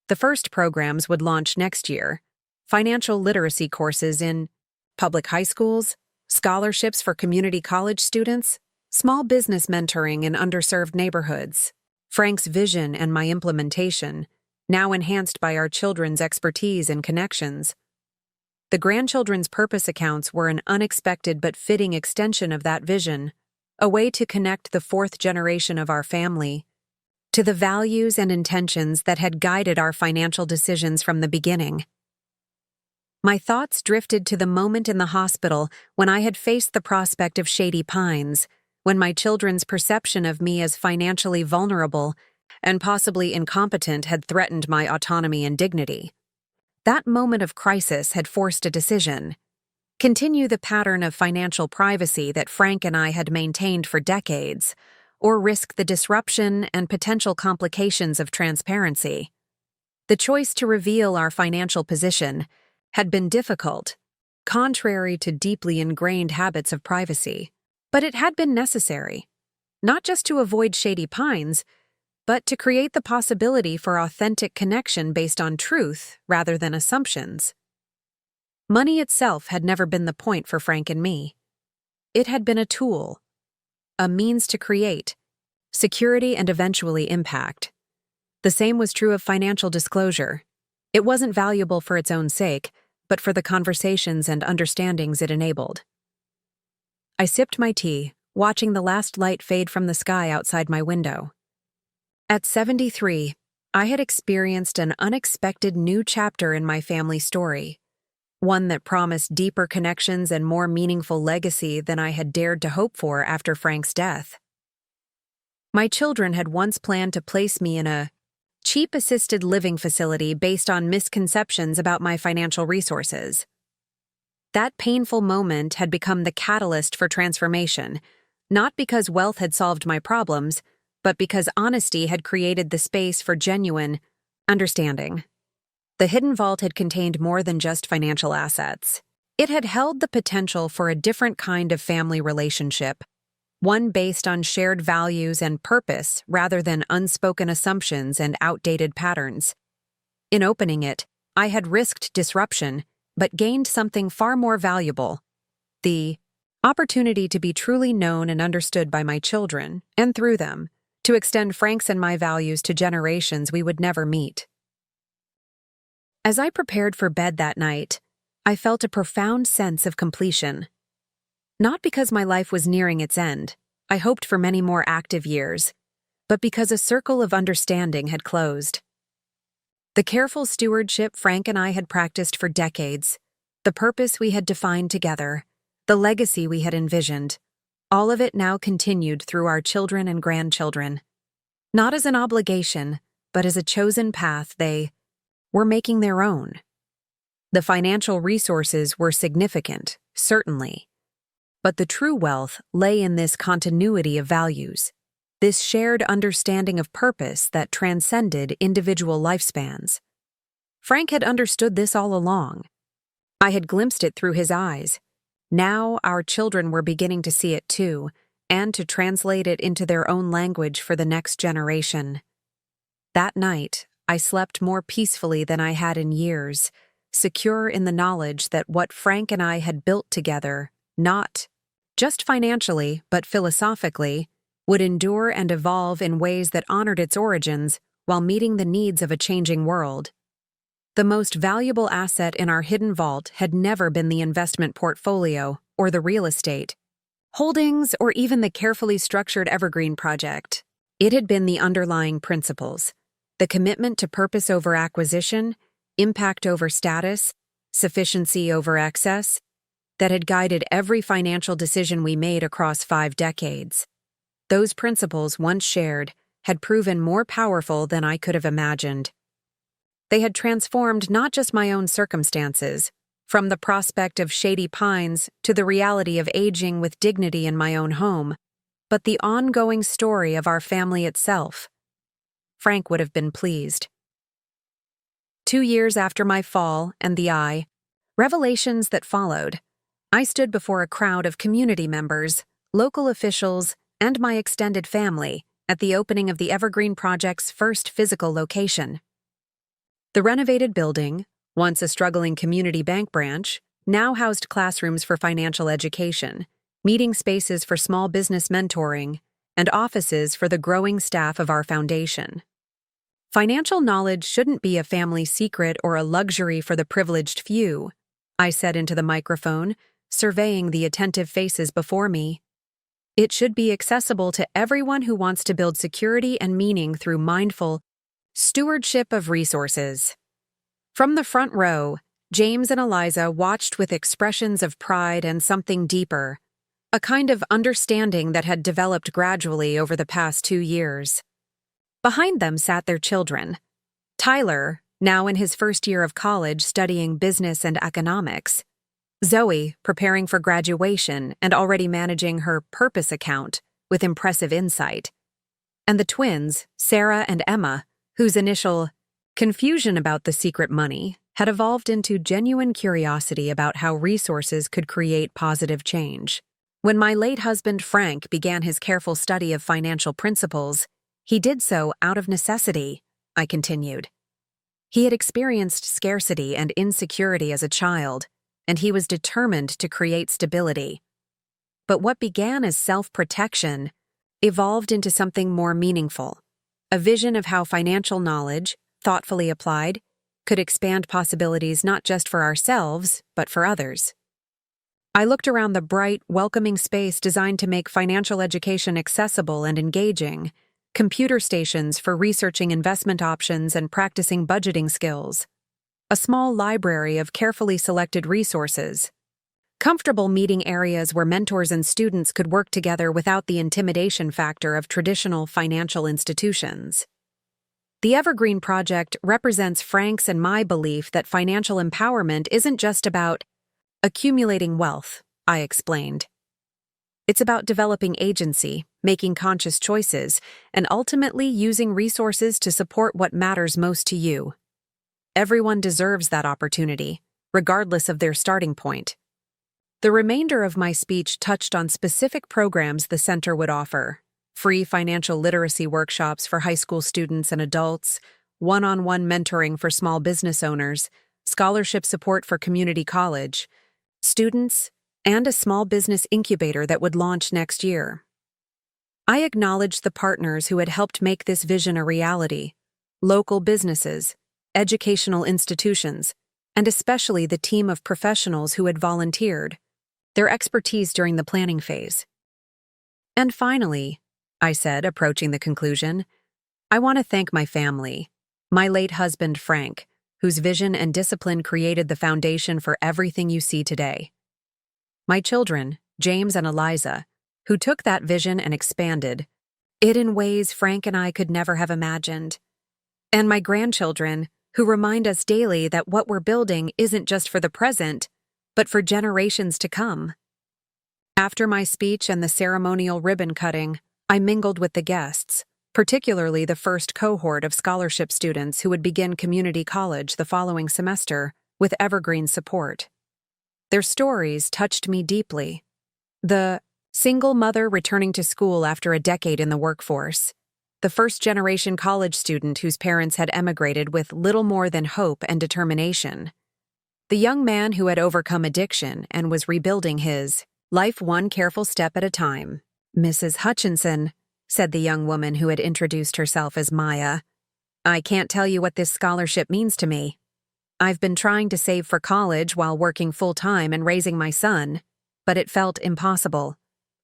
The first programs would launch next year: financial literacy courses in public high schools, scholarships for community college students, small business mentoring in underserved neighborhoods. Frank's vision and my implementation, now enhanced by our children's expertise and connections. The grandchildren's purpose accounts were an unexpected but fitting extension of that vision, a way to connect the fourth generation of our family to the values and intentions that had guided our financial decisions from the beginning. My thoughts drifted to the moment in the hospital when I had faced the prospect of Shady Pines, when my children's perception of me as financially vulnerable and possibly incompetent had threatened my autonomy and dignity. That moment of crisis had forced a decision: continue the pattern of financial privacy that Frank and I had maintained for decades, or risk the disruption and potential complications of transparency. The choice to reveal our financial position had been difficult, contrary to deeply ingrained habits of privacy, but it had been necessary, not just to avoid Shady Pines, but to create the possibility for authentic connection based on truth rather than assumptions. Money itself had never been the point for Frank and me. It had been a tool, a means to create security and eventually impact. The same was true of financial disclosure. It wasn't valuable for its own sake, but for the conversations and understandings it enabled. I sipped my tea, watching the last light fade from the sky outside my window. At 73, I had experienced an unexpected new chapter in my family story, one that promised deeper connections and more meaningful legacy than I had dared to hope for after Frank's death. My children had once planned to place me in a cheap assisted living facility based on misconceptions about my financial resources. That painful moment had become the catalyst for transformation, not because wealth had solved my problems, but because honesty had created the space for genuine understanding. The hidden vault had contained more than just financial assets. It had held the potential for a different kind of family relationship, one based on shared values and purpose rather than unspoken assumptions and outdated patterns. In opening it, I had risked disruption, but gained something far more valuable: the opportunity to be truly known and understood by my children, and through them, to extend Frank's and my values to generations we would never meet. As I prepared for bed that night, I felt a profound sense of completion. Not because my life was nearing its end, I hoped for many more active years, but because a circle of understanding had closed. The careful stewardship Frank and I had practiced for decades, the purpose we had defined together, the legacy we had envisioned, all of it now continued through our children and grandchildren. Not as an obligation, but as a chosen path they were making their own. The financial resources were significant, certainly, but the true wealth lay in this continuity of values, this shared understanding of purpose that transcended individual lifespans. Frank had understood this all along. I had glimpsed it through his eyes. Now our children were beginning to see it too, and to translate it into their own language for the next generation. That night, I slept more peacefully than I had in years, secure in the knowledge that what Frank and I had built together, not just financially, but philosophically, would endure and evolve in ways that honored its origins while meeting the needs of a changing world. The most valuable asset in our hidden vault had never been the investment portfolio or the real estate holdings or even the carefully structured Evergreen Project. It had been the underlying principles, The commitment to purpose over acquisition, impact over status, sufficiency over excess, that had guided every financial decision we made across 5 decades. Those principles, once shared, had proven more powerful than I could have imagined. They had transformed not just my own circumstances, from the prospect of Shady Pines to the reality of aging with dignity in my own home, but the ongoing story of our family itself. Frank would have been pleased. 2 years after my fall and the revelations that followed, I stood before a crowd of community members, local officials, and my extended family at the opening of the Evergreen Project's first physical location. The renovated building, once a struggling community bank branch, now housed classrooms for financial education, meeting spaces for small business mentoring, and offices for the growing staff of our foundation. Financial knowledge shouldn't be a family secret or a luxury for the privileged few, I said into the microphone, surveying the attentive faces before me. It should be accessible to everyone who wants to build security and meaning through mindful stewardship of resources. From the front row, James and Eliza watched with expressions of pride and something deeper, a kind of understanding that had developed gradually over the past 2 years. Behind them sat their children. Tyler, now in his first year of college studying business and economics. Zoe, preparing for graduation and already managing her purpose account with impressive insight. And the twins, Sarah and Emma, whose initial confusion about the secret money had evolved into genuine curiosity about how resources could create positive change. When my late husband Frank began his careful study of financial principles, he did so out of necessity, I continued. He had experienced scarcity and insecurity as a child, and he was determined to create stability. But what began as self-protection evolved into something more meaningful, a vision of how financial knowledge, thoughtfully applied, could expand possibilities not just for ourselves, but for others. I looked around the bright, welcoming space designed to make financial education accessible and engaging, computer stations for researching investment options and practicing budgeting skills, a small library of carefully selected resources, comfortable meeting areas where mentors and students could work together without the intimidation factor of traditional financial institutions. The Evergreen Project represents Frank's and my belief that financial empowerment isn't just about accumulating wealth, I explained. It's about developing agency, making conscious choices, and ultimately using resources to support what matters most to you. Everyone deserves that opportunity, regardless of their starting point. The remainder of my speech touched on specific programs the center would offer: free financial literacy workshops for high school students and adults, one-on-one mentoring for small business owners, scholarship support for community college students, and a small business incubator that would launch next year. I acknowledged the partners who had helped make this vision a reality: local businesses, educational institutions, and especially the team of professionals who had volunteered, their expertise during the planning phase. And finally, I said, approaching the conclusion, I want to thank my family, my late husband Frank, whose vision and discipline created the foundation for everything you see today. My children, James and Eliza, who took that vision and expanded it in ways Frank and I could never have imagined. And my grandchildren, who remind us daily that what we're building isn't just for the present, but for generations to come. After my speech and the ceremonial ribbon cutting, I mingled with the guests, particularly the first cohort of scholarship students who would begin community college the following semester with Evergreen support. Their stories touched me deeply. The single mother returning to school after a decade in the workforce, the first-generation college student whose parents had emigrated with little more than hope and determination, the young man who had overcome addiction and was rebuilding his life one careful step at a time. Mrs. Hutchinson, said the young woman who had introduced herself as Maya, I can't tell you what this scholarship means to me. I've been trying to save for college while working full-time and raising my son, but it felt impossible,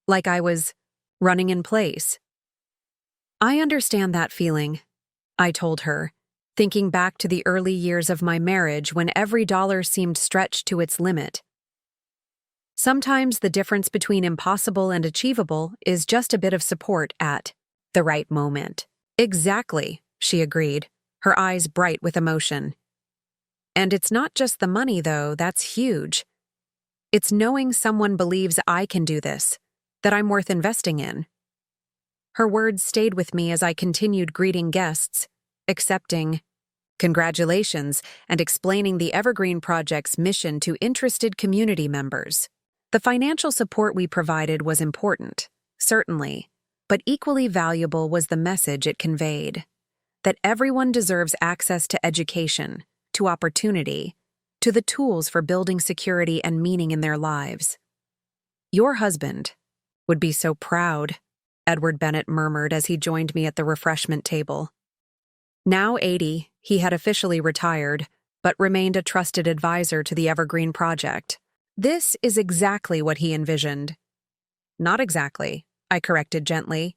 like I was running in place. I understand that feeling. I told her, thinking back to the early years of my marriage when every dollar seemed stretched to its limit. Sometimes the difference between impossible and achievable is just a bit of support at the right moment. Exactly, she agreed, her eyes bright with emotion. And it's not just the money, though, that's huge. It's knowing someone believes I can do this, that I'm worth investing in. Her words stayed with me as I continued greeting guests, accepting congratulations, and explaining the Evergreen Project's mission to interested community members. The financial support we provided was important, certainly, but equally valuable was the message it conveyed, that everyone deserves access to education, to opportunity, to the tools for building security and meaning in their lives. Your husband would be so proud, Edward Bennett murmured as he joined me at the refreshment table. Now 80, he had officially retired, but remained a trusted advisor to the Evergreen Project. This is exactly what he envisioned. Not exactly, I corrected gently.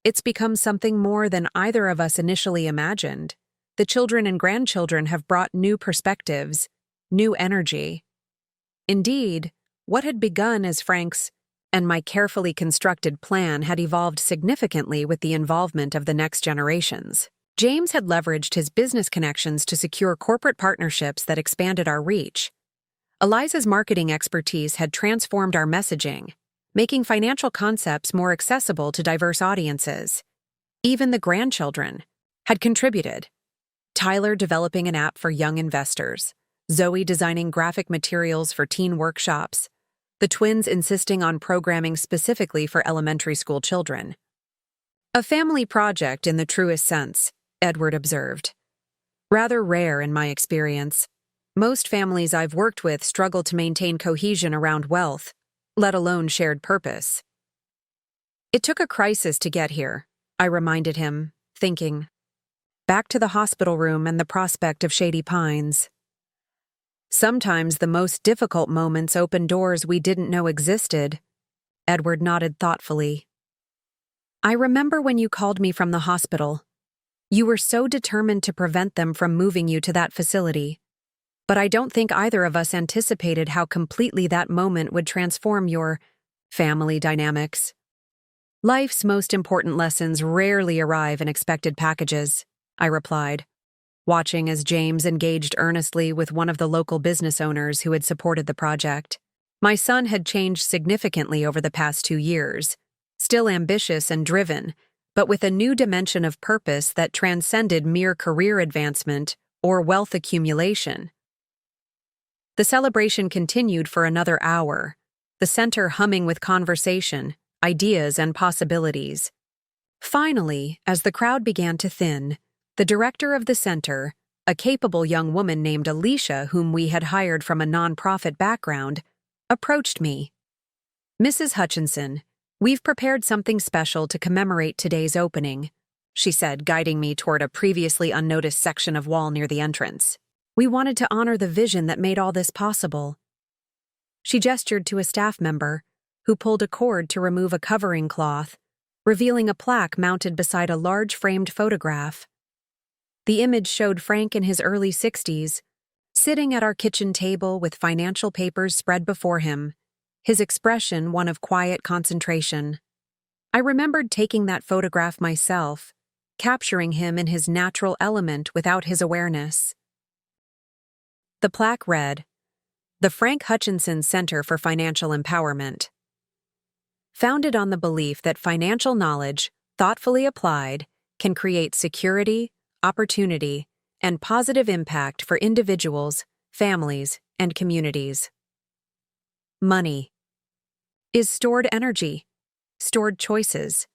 It's become something more than either of us initially imagined. The children and grandchildren have brought new perspectives, new energy. Indeed, what had begun as Frank's and my carefully constructed plan had evolved significantly with the involvement of the next generations. James had leveraged his business connections to secure corporate partnerships that expanded our reach. Eliza's marketing expertise had transformed our messaging, making financial concepts more accessible to diverse audiences. Even the grandchildren had contributed. Tyler developing an app for young investors, Zoe designing graphic materials for teen workshops, the twins insisting on programming specifically for elementary school children. A family project in the truest sense, Edward observed. Rather rare in my experience. Most families I've worked with struggle to maintain cohesion around wealth, let alone shared purpose. It took a crisis to get here, I reminded him, thinking. Back to the hospital room and the prospect of Shady Pines. Sometimes the most difficult moments open doors we didn't know existed, Edward nodded thoughtfully. I remember when you called me from the hospital. You were so determined to prevent them from moving you to that facility. But I don't think either of us anticipated how completely that moment would transform your family dynamics. Life's most important lessons rarely arrive in expected packages, I replied, watching as James engaged earnestly with one of the local business owners who had supported the project. My son had changed significantly over the past 2 years, still ambitious and driven, but with a new dimension of purpose that transcended mere career advancement or wealth accumulation. The celebration continued for another hour, the center humming with conversation, ideas, and possibilities. Finally, as the crowd began to thin, the director of the center, a capable young woman named Alicia whom we had hired from a nonprofit background, approached me. Mrs. Hutchinson, we've prepared something special to commemorate today's opening, she said, guiding me toward a previously unnoticed section of wall near the entrance. We wanted to honor the vision that made all this possible. She gestured to a staff member, who pulled a cord to remove a covering cloth, revealing a plaque mounted beside a large framed photograph. The image showed Frank in his early 60s, sitting at our kitchen table with financial papers spread before him, his expression one of quiet concentration. I remembered taking that photograph myself, capturing him in his natural element without his awareness. The plaque read, "The Frank Hutchinson Center for Financial Empowerment." Founded on the belief that financial knowledge, thoughtfully applied, can create security, opportunity, and positive impact for individuals, families, and communities. Money is stored energy, stored choices.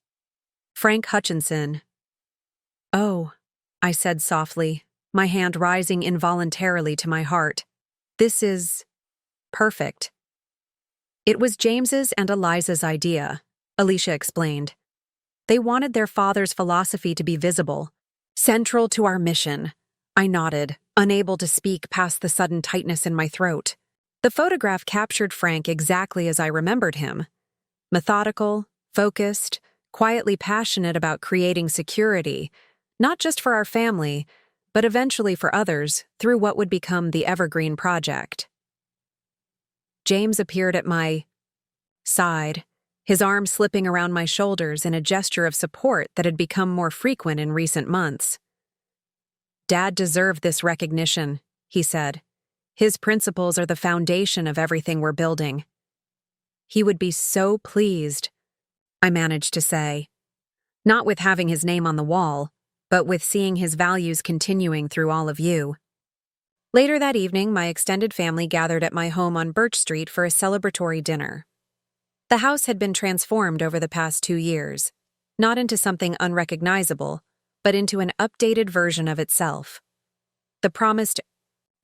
Frank Hutchinson. Oh, I said softly, my hand rising involuntarily to my heart. This is perfect. It was James's and Eliza's idea, Alicia explained. They wanted their father's philosophy to be visible, central to our mission. I nodded, unable to speak past the sudden tightness in my throat. The photograph captured Frank exactly as I remembered him. Methodical, focused, quietly passionate about creating security, not just for our family, but eventually for others through what would become the Evergreen Project. James appeared at my side, his arm slipping around my shoulders in a gesture of support that had become more frequent in recent months. "Dad deserved this recognition," he said. "His principles are the foundation of everything we're building." "He would be so pleased," I managed to say. Not with having his name on the wall, but with seeing his values continuing through all of you. Later that evening, my extended family gathered at my home on Birch Street for a celebratory dinner. The house had been transformed over the past 2 years, not into something unrecognizable, but into an updated version of itself. The promised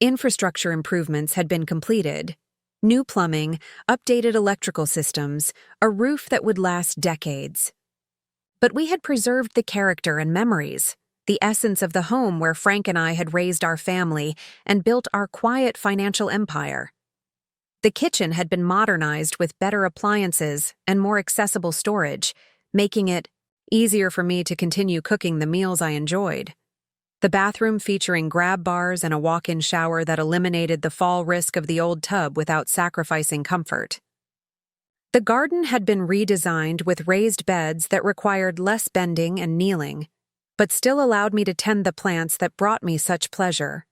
infrastructure improvements had been completed: new plumbing, updated electrical systems, a roof that would last decades. But we had preserved the character and memories, the essence of the home where Frank and I had raised our family and built our quiet financial empire. The kitchen had been modernized with better appliances and more accessible storage, making it easier for me to continue cooking the meals I enjoyed. The bathroom featuring grab bars and a walk-in shower that eliminated the fall risk of the old tub without sacrificing comfort. The garden had been redesigned with raised beds that required less bending and kneeling, but still allowed me to tend the plants that brought me such pleasure.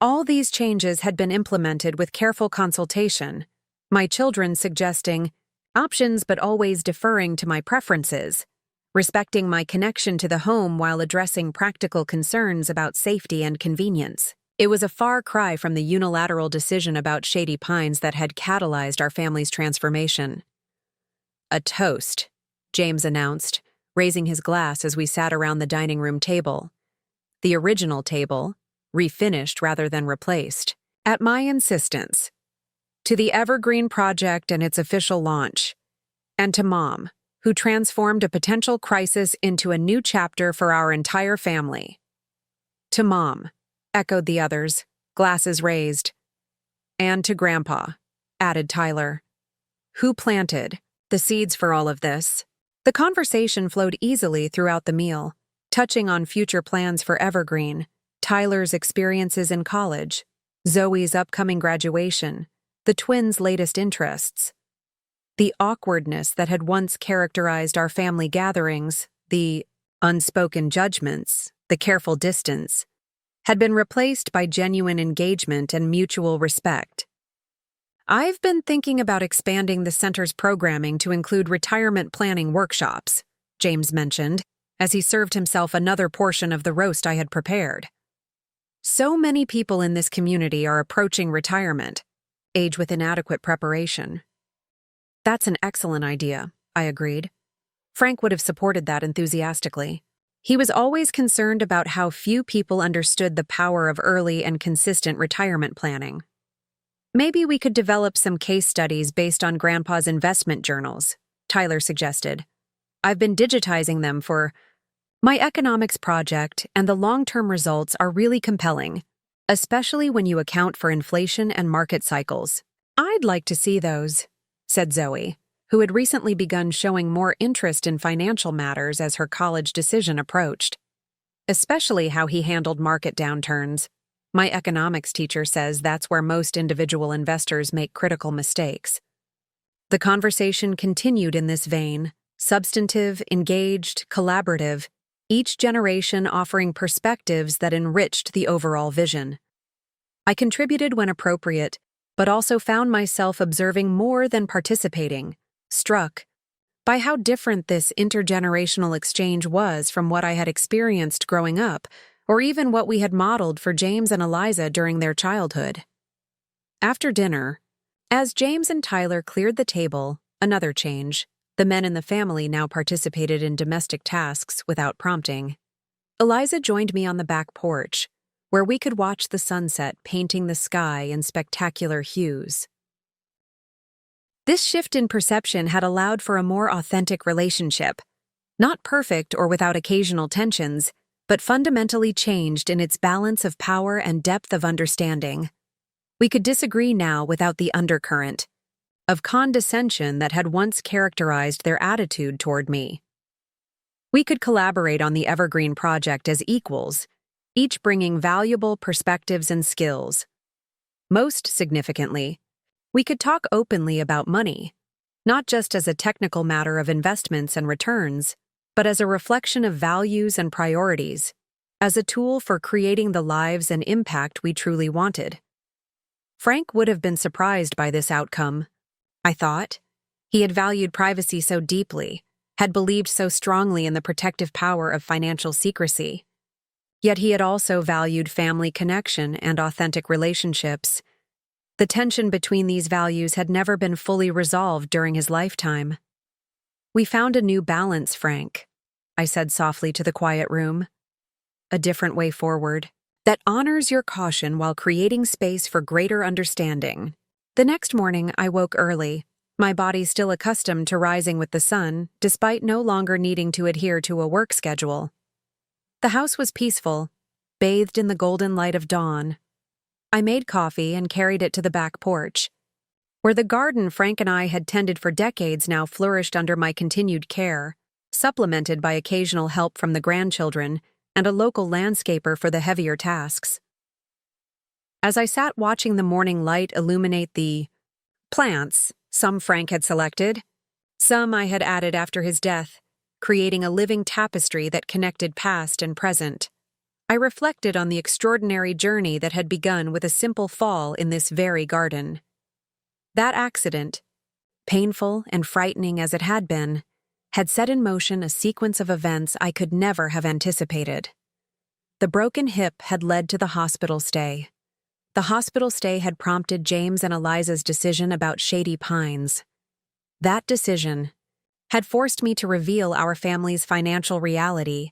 All these changes had been implemented with careful consultation, my children suggesting options but always deferring to my preferences, respecting my connection to the home while addressing practical concerns about safety and convenience. It was a far cry from the unilateral decision about Shady Pines that had catalyzed our family's transformation. "A toast," James announced, raising his glass as we sat around the dining room table. The original table, refinished rather than replaced. "At my insistence. To the Evergreen Project and its official launch. And to Mom, who transformed a potential crisis into a new chapter for our entire family." "To Mom," echoed the others, glasses raised. "And to Grandpa," added Tyler. "Who planted the seeds for all of this?" The conversation flowed easily throughout the meal, touching on future plans for Evergreen, Tyler's experiences in college, Zoe's upcoming graduation, the twins' latest interests. The awkwardness that had once characterized our family gatherings, the unspoken judgments, the careful distance, had been replaced by genuine engagement and mutual respect. "I've been thinking about expanding the center's programming to include retirement planning workshops," James mentioned, as he served himself another portion of the roast I had prepared. "So many people in this community are approaching retirement, age with inadequate preparation." "That's an excellent idea," I agreed. Frank would have supported that enthusiastically. He was always concerned about how few people understood the power of early and consistent retirement planning. "Maybe we could develop some case studies based on Grandpa's investment journals," Tyler suggested. "I've been digitizing them for my economics project, and the long-term results are really compelling, especially when you account for inflation and market cycles." "I'd like to see those," said Zoe, who had recently begun showing more interest in financial matters as her college decision approached. "Especially how he handled market downturns. My economics teacher says that's where most individual investors make critical mistakes." The conversation continued in this vein, substantive, engaged, collaborative, each generation offering perspectives that enriched the overall vision. I contributed when appropriate, but also found myself observing more than participating, struck by how different this intergenerational exchange was from what I had experienced growing up, or even what we had modeled for James and Eliza during their childhood. After dinner, as James and Tyler cleared the table, another change. The men in the family now participated in domestic tasks without prompting. Eliza joined me on the back porch, where we could watch the sunset painting the sky in spectacular hues. This shift in perception had allowed for a more authentic relationship, not perfect or without occasional tensions, but fundamentally changed in its balance of power and depth of understanding. We could disagree now without the undercurrent of condescension that had once characterized their attitude toward me. We could collaborate on the evergreen project as equals, each bringing valuable perspectives and skills. Most significantly, we could talk openly about money, not just as a technical matter of investments and returns, but as a reflection of values and priorities, as a tool for creating the lives and impact we truly wanted. Frank would have been surprised by this outcome, I thought. He had valued privacy so deeply, had believed so strongly in the protective power of financial secrecy. Yet he had also valued family connection and authentic relationships. The tension between these values had never been fully resolved during his lifetime. "We found a new balance, Frank," I said softly to the quiet room. "A different way forward, that honors your caution while creating space for greater understanding." The next morning, I woke early, my body still accustomed to rising with the sun, despite no longer needing to adhere to a work schedule. The house was peaceful, bathed in the golden light of dawn. I made coffee and carried it to the back porch, where the garden Frank and I had tended for decades now flourished under my continued care, supplemented by occasional help from the grandchildren and a local landscaper for the heavier tasks. As I sat watching the morning light illuminate the plants some Frank had selected, some I had added after his death, creating a living tapestry that connected past and present, I reflected on the extraordinary journey that had begun with a simple fall in this very garden. That accident, painful and frightening as it had been, had set in motion a sequence of events I could never have anticipated. The broken hip had led to the hospital stay. The hospital stay had prompted James and Eliza's decision about Shady Pines. That decision had forced me to reveal our family's financial reality,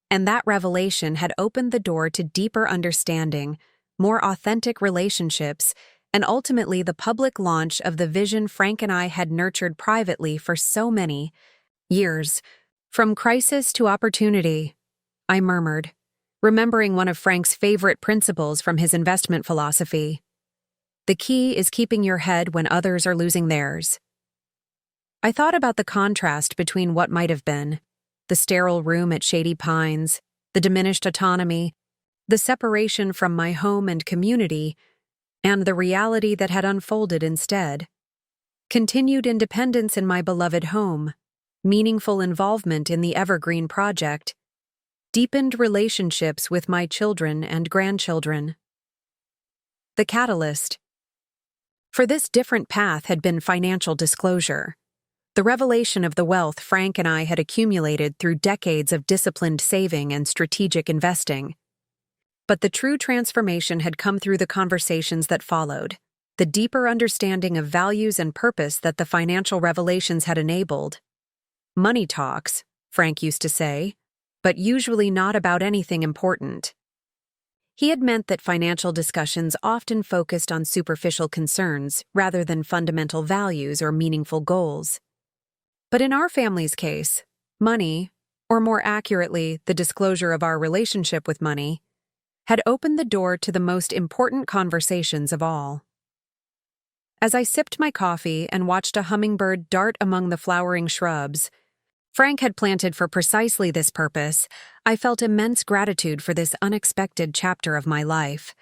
and that revelation had opened the door to deeper understanding, more authentic relationships, and ultimately the public launch of the vision Frank and I had nurtured privately for so many years. "From crisis to opportunity," I murmured, remembering one of Frank's favorite principles from his investment philosophy. "The key is keeping your head when others are losing theirs." I thought about the contrast between what might have been, the sterile room at Shady Pines, the diminished autonomy, the separation from my home and community, and the reality that had unfolded instead. Continued independence in my beloved home, meaningful involvement in the Evergreen Project, deepened relationships with my children and grandchildren. The catalyst for this different path had been financial disclosure. The revelation of the wealth Frank and I had accumulated through decades of disciplined saving and strategic investing. But the true transformation had come through the conversations that followed, the deeper understanding of values and purpose that the financial revelations had enabled. "Money talks," Frank used to say, but usually not about anything important. He had meant that financial discussions often focused on superficial concerns rather than fundamental values or meaningful goals. But in our family's case, money, or more accurately, the disclosure of our relationship with money, had opened the door to the most important conversations of all. As I sipped my coffee and watched a hummingbird dart among the flowering shrubs Frank had planted for precisely this purpose, I felt immense gratitude for this unexpected chapter of my life.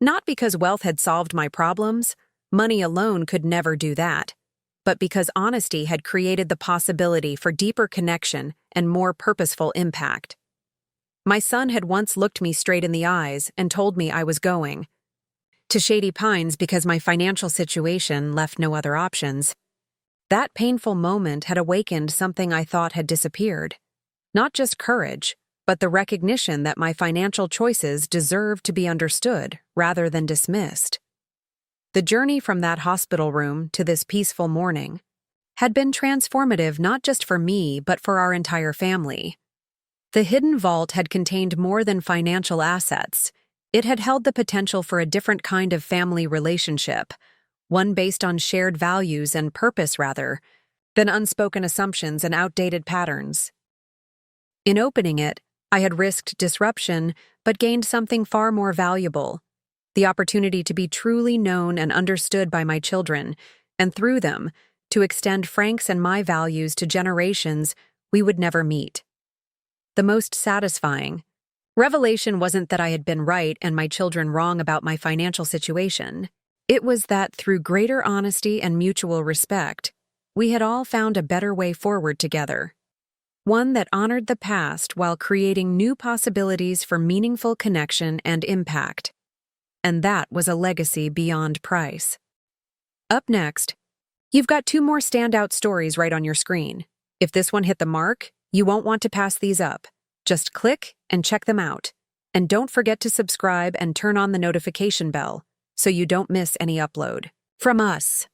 Not because wealth had solved my problems, money alone could never do that, but because honesty had created the possibility for deeper connection and more purposeful impact. My son had once looked me straight in the eyes and told me I was going to Shady Pines because my financial situation left no other options. That painful moment had awakened something I thought had disappeared. Not just courage, but the recognition that my financial choices deserved to be understood rather than dismissed. The journey from that hospital room to this peaceful morning had been transformative not just for me but for our entire family. The hidden vault had contained more than financial assets. It had held the potential for a different kind of family relationship, one based on shared values and purpose rather than unspoken assumptions and outdated patterns. In opening it, I had risked disruption but gained something far more valuable: the opportunity to be truly known and understood by my children, and through them, to extend Frank's and my values to generations we would never meet. the most satisfying. Revelation wasn't that I had been right and my children wrong about my financial situation. It was that through greater honesty and mutual respect, we had all found a better way forward together. One that honored the past while creating new possibilities for meaningful connection and impact. And that was a legacy beyond price. Up next, you've got 2 more standout stories right on your screen. If this one hit the mark, you won't want to pass these up. Just click and check them out. And don't forget to subscribe and turn on the notification bell so you don't miss any upload. From us,